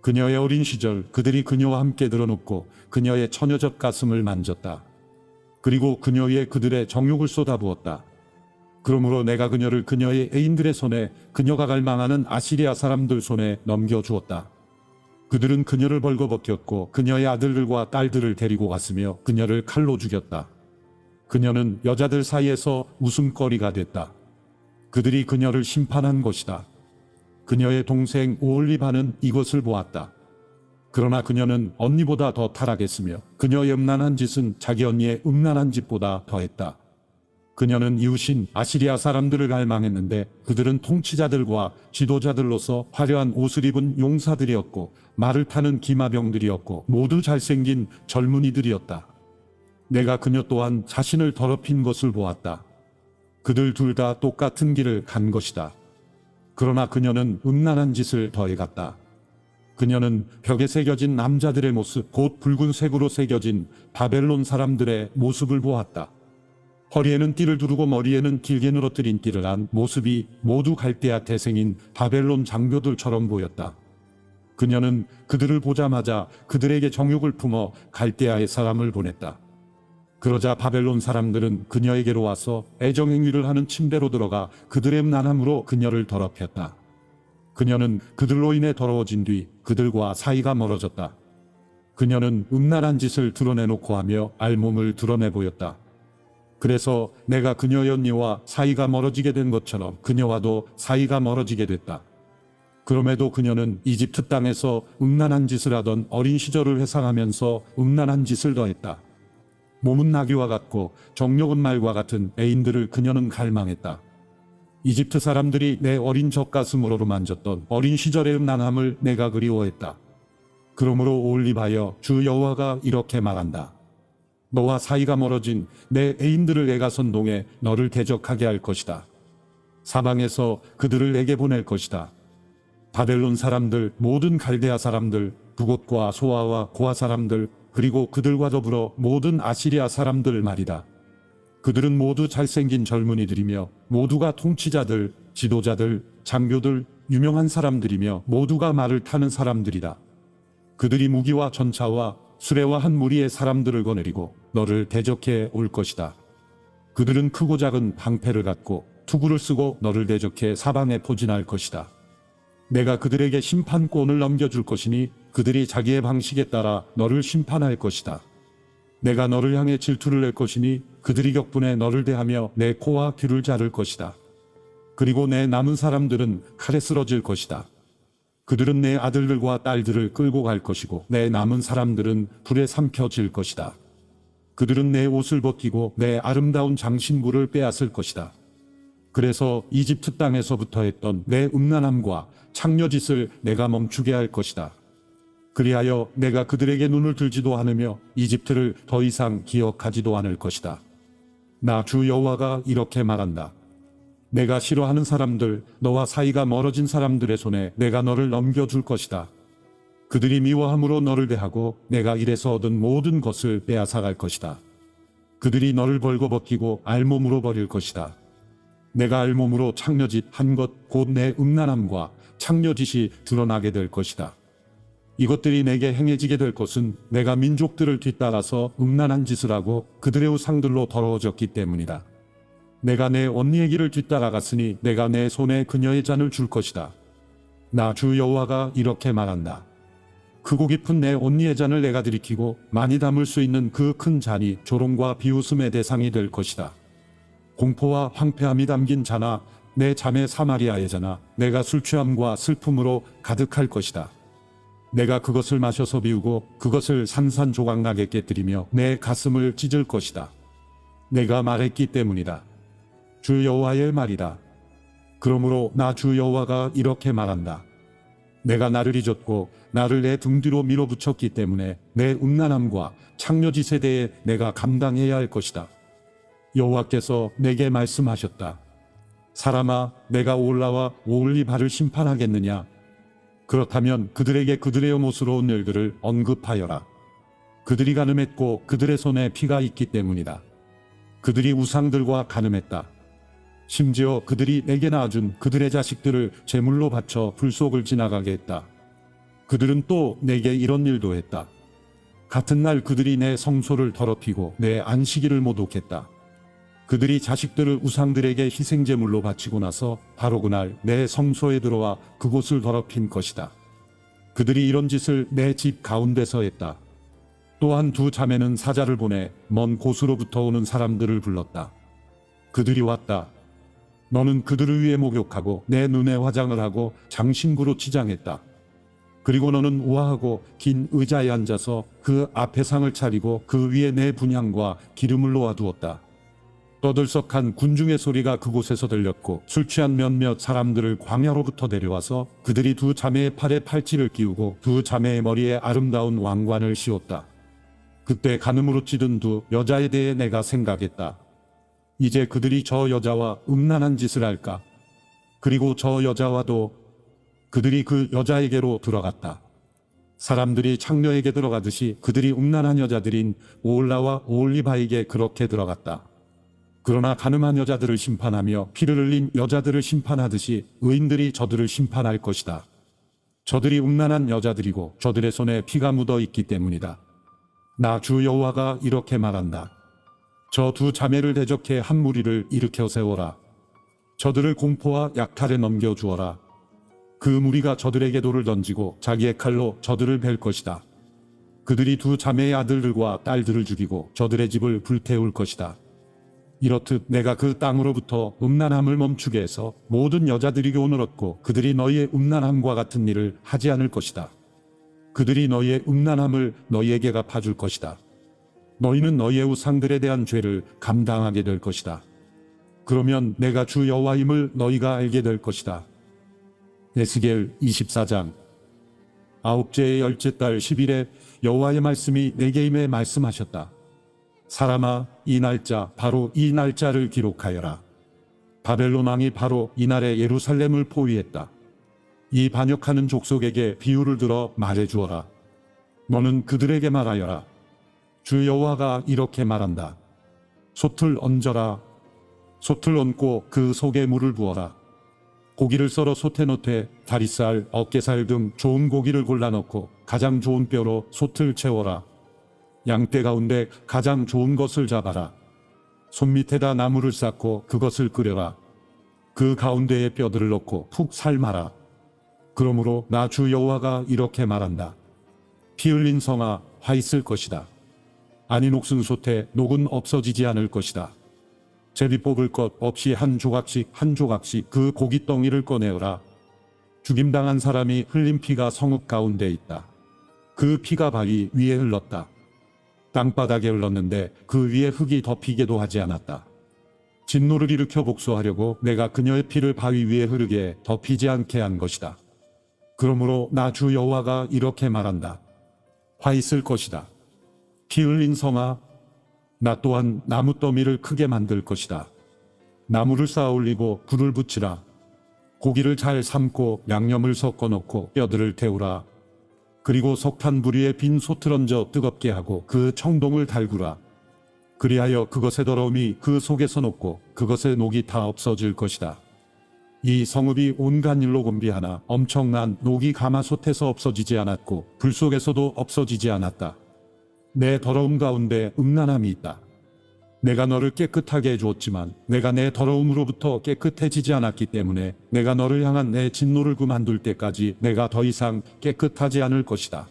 Speaker 1: 그녀의 어린 시절 그들이 그녀와 함께 들어눕고 그녀의 처녀적 가슴을 만졌다. 그리고 그녀 위에 그들의 정욕을 쏟아부었다. 그러므로 내가 그녀를 그녀의 애인들의 손에 그녀가 갈망하는 아시리아 사람들 손에 넘겨주었다. 그들은 그녀를 벌거벗겼고 그녀의 아들들과 딸들을 데리고 갔으며 그녀를 칼로 죽였다. 그녀는 여자들 사이에서 웃음거리가 됐다. 그들이 그녀를 심판한 것이다. 그녀의 동생 오홀리바는 이것을 보았다. 그러나 그녀는 언니보다 더 타락했으며 그녀의 음란한 짓은 자기 언니의 음란한 짓보다 더했다. 그녀는 이웃인 아시리아 사람들을 갈망했는데 그들은 통치자들과 지도자들로서 화려한 옷을 입은 용사들이었고 말을 타는 기마병들이었고 모두 잘생긴 젊은이들이었다. 내가 그녀 또한 자신을 더럽힌 것을 보았다. 그들 둘 다 똑같은 길을 간 것이다. 그러나 그녀는 음란한 짓을 더해갔다. 그녀는 벽에 새겨진 남자들의 모습, 곧 붉은색으로 새겨진 바벨론 사람들의 모습을 보았다. 허리에는 띠를 두르고 머리에는 길게 늘어뜨린 띠를 한 모습이 모두 갈대아 태생인 바벨론 장교들처럼 보였다. 그녀는 그들을 보자마자 그들에게 정욕을 품어 갈대아의 사람을 보냈다. 그러자 바벨론 사람들은 그녀에게로 와서 애정행위를 하는 침대로 들어가 그들의 음란함으로 그녀를 더럽혔다. 그녀는 그들로 인해 더러워진 뒤 그들과 사이가 멀어졌다. 그녀는 음란한 짓을 드러내놓고 하며 알몸을 드러내 보였다. 그래서 내가 그녀의 언니와 사이가 멀어지게 된 것처럼 그녀와도 사이가 멀어지게 됐다. 그럼에도 그녀는 이집트 땅에서 음란한 짓을 하던 어린 시절을 회상하면서 음란한 짓을 더했다. 몸은 나귀와 같고 정욕은 말과 같은 애인들을 그녀는 갈망했다. 이집트 사람들이 내 어린 젖가슴으로 만졌던 어린 시절의 음란함을 내가 그리워했다. 그러므로 올리바여 주 여호와가 이렇게 말한다. 너와 사이가 멀어진 내 애인들을 내가 선동해 너를 대적하게 할 것이다. 사방에서 그들을 내게 보낼 것이다. 바벨론 사람들, 모든 갈대아 사람들, 북옷과 소아와 고아 사람들, 그리고 그들과 더불어 모든 아시리아 사람들 말이다. 그들은 모두 잘생긴 젊은이들이며 모두가 통치자들, 지도자들, 장교들, 유명한 사람들이며 모두가 말을 타는 사람들이다. 그들이 무기와 전차와 수레와 한 무리의 사람들을 거느리고 너를 대적해 올 것이다. 그들은 크고 작은 방패를 갖고 투구를 쓰고 너를 대적해 사방에 포진할 것이다. 내가 그들에게 심판권을 넘겨줄 것이니 그들이 자기의 방식에 따라 너를 심판할 것이다. 내가 너를 향해 질투를 낼 것이니 그들이 격분해 너를 대하며 내 코와 귀를 자를 것이다. 그리고 내 남은 사람들은 칼에 쓰러질 것이다. 그들은 내 아들들과 딸들을 끌고 갈 것이고 내 남은 사람들은 불에 삼켜질 것이다. 그들은 내 옷을 벗기고 내 아름다운 장신구를 빼앗을 것이다. 그래서 이집트 땅에서부터 했던 내 음란함과 창녀짓을 내가 멈추게 할 것이다. 그리하여 내가 그들에게 눈을 들지도 않으며 이집트를 더 이상 기억하지도 않을 것이다. 나 주 여호와가 이렇게 말한다. 내가 싫어하는 사람들, 너와 사이가 멀어진 사람들의 손에 내가 너를 넘겨줄 것이다. 그들이 미워함으로 너를 대하고 내가 이래서 얻은 모든 것을 빼앗아갈 것이다. 그들이 너를 벌거벗기고 알몸으로 버릴 것이다. 내가 알몸으로 창녀짓 한 것 곧 내 음란함과 창녀짓이 드러나게 될 것이다. 이것들이 내게 행해지게 될 것은 내가 민족들을 뒤따라서 음란한 짓을 하고 그들의 우상들로 더러워졌기 때문이다. 내가 내 언니의 길을 뒤따라갔으니 내가 내 손에 그녀의 잔을 줄 것이다. 나 주 여호와가 이렇게 말한다. 크고 깊은 내 언니의 잔을 내가 들이키고 많이 담을 수 있는 그 큰 잔이 조롱과 비웃음의 대상이 될 것이다. 공포와 황폐함이 담긴 잔아, 내 자매 사마리아의 잔아, 내가 술 취함과 슬픔으로 가득할 것이다. 내가 그것을 마셔서 비우고 그것을 산산조각나게 깨뜨리며 내 가슴을 찢을 것이다. 내가 말했기 때문이다. 주 여호와의 말이다. 그러므로 나 주 여호와가 이렇게 말한다. 내가 나를 잊었고 나를 내 등 뒤로 밀어붙였기 때문에 내 음란함과 창녀짓에 대해 내가 감당해야 할 것이다. 여호와께서 내게 말씀하셨다. 사람아, 내가 올라와 오홀리바를 심판하겠느냐? 그렇다면 그들에게 그들의 혐오스러운 일들을 언급하여라. 그들이 간음했고 그들의 손에 피가 있기 때문이다. 그들이 우상들과 간음했다. 심지어 그들이 내게 낳아준 그들의 자식들을 제물로 바쳐 불 속을 지나가게 했다. 그들은 또 내게 이런 일도 했다. 같은 날 그들이 내 성소를 더럽히고 내 안식일을 모독했다. 그들이 자식들을 우상들에게 희생제물로 바치고 나서 바로 그날 내 성소에 들어와 그곳을 더럽힌 것이다. 그들이 이런 짓을 내 집 가운데서 했다. 또한 두 자매는 사자를 보내 먼 곳으로부터 오는 사람들을 불렀다. 그들이 왔다. 너는 그들을 위해 목욕하고 내 눈에 화장을 하고 장신구로 치장했다. 그리고 너는 우아하고 긴 의자에 앉아서 그 앞에 상을 차리고 그 위에 내 분향과 기름을 놓아두었다. 떠들썩한 군중의 소리가 그곳에서 들렸고 술 취한 몇몇 사람들을 광야로부터 데려와서 그들이 두 자매의 팔에 팔찌를 끼우고 두 자매의 머리에 아름다운 왕관을 씌웠다. 그때 간음으로 찌든 두 여자에 대해 내가 생각했다. 이제 그들이 저 여자와 음란한 짓을 할까? 그리고 저 여자와도 그들이 그 여자에게로 들어갔다. 사람들이 창녀에게 들어가듯이 그들이 음란한 여자들인 오홀라와 오홀리바에게 그렇게 들어갔다. 그러나 간음한 여자들을 심판하며 피를 흘린 여자들을 심판하듯이 의인들이 저들을 심판할 것이다. 저들이 음란한 여자들이고 저들의 손에 피가 묻어 있기 때문이다. 나 주 여호와가 이렇게 말한다. 저 두 자매를 대적해 한 무리를 일으켜 세워라. 저들을 공포와 약탈에 넘겨주어라. 그 무리가 저들에게 돌을 던지고 자기의 칼로 저들을 벨 것이다. 그들이 두 자매의 아들들과 딸들을 죽이고 저들의 집을 불태울 것이다. 이렇듯 내가 그 땅으로부터 음란함을 멈추게 해서 모든 여자들이 교훈을 얻고 그들이 너희의 음란함과 같은 일을 하지 않을 것이다. 그들이 너희의 음란함을 너희에게 갚아줄 것이다. 너희는 너희의 우상들에 대한 죄를 감당하게 될 것이다. 그러면 내가 주 여호와임을 너희가 알게 될 것이다. 에스겔 24장. 아홉째의 열째 달 10일에 여호와의 말씀이 내게 임해 말씀하셨다. 사람아, 이 날짜, 바로 이 날짜를 기록하여라. 바벨론 왕이 바로 이날에 예루살렘을 포위했다. 이 반역하는 족속에게 비유를 들어 말해주어라. 너는 그들에게 말하여라. 주 여호와가 이렇게 말한다. 솥을 얹어라. 솥을 얹고 그 속에 물을 부어라. 고기를 썰어 솥에 넣되 다리살, 어깨살 등 좋은 고기를 골라 넣고 가장 좋은 뼈로 솥을 채워라. 양떼 가운데 가장 좋은 것을 잡아라. 손밑에다 나무를 쌓고 그것을 끓여라. 그 가운데에 뼈들을 넣고 푹 삶아라. 그러므로 나 주 여호와가 이렇게 말한다. 피 흘린 성아, 화 있을 것이다. 아니 녹슨 솥에 녹은 없어지지 않을 것이다. 제비 뽑을 것 없이 한 조각씩 한 조각씩 그 고깃덩이를 꺼내어라. 죽임당한 사람이 흘린 피가 성읍 가운데 있다. 그 피가 바위 위에 흘렀다. 땅바닥에 흘렀는데 그 위에 흙이 덮이게도 하지 않았다. 진노를 일으켜 복수하려고 내가 그녀의 피를 바위 위에 흐르게 덮이지 않게 한 것이다. 그러므로 나 주 여호와가 이렇게 말한다. 화 있을 것이다. 피 흘린 성아, 나 또한 나무 더미를 크게 만들 것이다. 나무를 쌓아 올리고 불을 붙이라. 고기를 잘 삶고 양념을 섞어 넣고 뼈들을 태우라. 그리고 석탄 불 위에 빈 솥을 얹어 뜨겁게 하고 그 청동을 달구라. 그리하여 그것의 더러움이 그 속에서 녹고 그것의 녹이 다 없어질 것이다. 이 성읍이 온갖 일로 곤비하나 엄청난 녹이 가마솥에서 없어지지 않았고 불 속에서도 없어지지 않았다. 내 더러움 가운데 음란함이 있다. 내가 너를 깨끗하게 해주었지만 내가 내 더러움으로부터 깨끗해지지 않았기 때문에 내가 너를 향한 내 진노를 그만둘 때까지 내가 더 이상 깨끗하지 않을 것이다.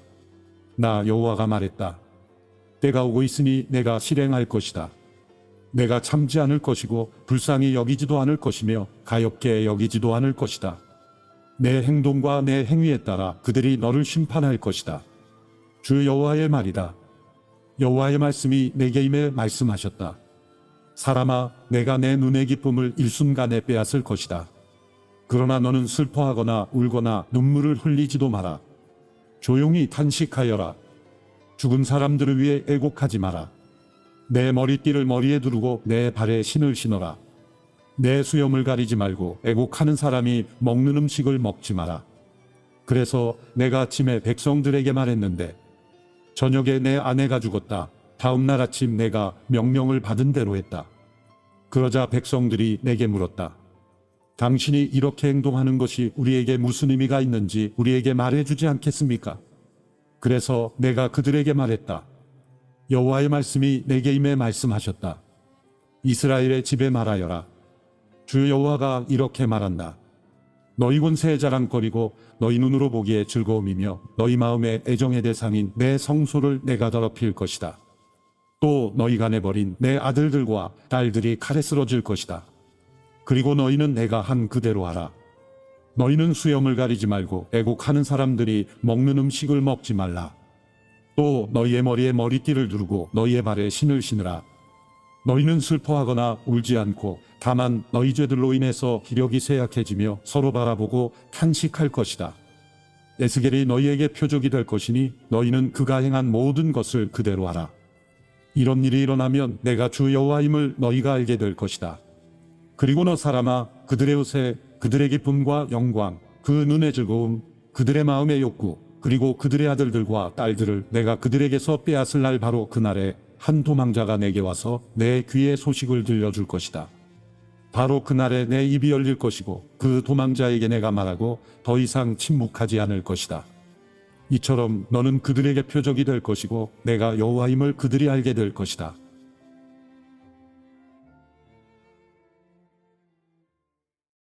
Speaker 1: 나 여호와가 말했다. 때가 오고 있으니 내가 실행할 것이다. 내가 참지 않을 것이고 불쌍히 여기지도 않을 것이며 가엾게 여기지도 않을 것이다. 내 행동과 내 행위에 따라 그들이 너를 심판할 것이다. 주 여호와의 말이다. 여호와의 말씀이 내게 임해 말씀하셨다. 사람아, 내가 내 눈의 기쁨을 일순간에 빼앗을 것이다. 그러나 너는 슬퍼하거나 울거나 눈물을 흘리지도 마라. 조용히 탄식하여라. 죽은 사람들을 위해 애곡하지 마라. 내 머리띠를 머리에 두르고 내 발에 신을 신어라. 내 수염을 가리지 말고 애곡하는 사람이 먹는 음식을 먹지 마라. 그래서 내가 아침에 백성들에게 말했는데 저녁에 내 아내가 죽었다. 다음 날 아침 내가 명령을 받은 대로 했다. 그러자 백성들이 내게 물었다. 당신이 이렇게 행동하는 것이 우리에게 무슨 의미가 있는지 우리에게 말해주지 않겠습니까? 그래서 내가 그들에게 말했다. 여호와의 말씀이 내게 임해 말씀하셨다. 이스라엘의 집에 말하여라. 주 여호와가 이렇게 말한다. 너희 권세의 자랑거리고 너희 눈으로 보기에 즐거움이며 너희 마음의 애정의 대상인 내 성소를 내가 더럽힐 것이다. 또 너희가 내버린 내 아들들과 딸들이 칼에 쓰러질 것이다. 그리고 너희는 내가 한 그대로 하라. 너희는 수염을 가리지 말고 애곡하는 사람들이 먹는 음식을 먹지 말라. 또 너희의 머리에 머리띠를 두르고 너희의 발에 신을 신으라. 너희는 슬퍼하거나 울지 않고 다만 너희 죄들로 인해서 기력이 쇠약해지며 서로 바라보고 탄식할 것이다. 에스겔이 너희에게 표적이 될 것이니 너희는 그가 행한 모든 것을 그대로 하라. 이런 일이 일어나면 내가 주 여호와임을 너희가 알게 될 것이다. 그리고 너 사람아, 그들의 의세, 그들의 기쁨과 영광, 그 눈의 즐거움, 그들의 마음의 욕구, 그리고 그들의 아들들과 딸들을 내가 그들에게서 빼앗을 날 바로 그날에 한 도망자가 내게 와서 내 귀에 소식을 들려줄 것이다. 바로 그날에 내 입이 열릴 것이고 그 도망자에게 내가 말하고 더 이상 침묵하지 않을 것이다. 이처럼 너는 그들에게 표적이 될 것이고 내가 여호와임을 그들이 알게 될 것이다.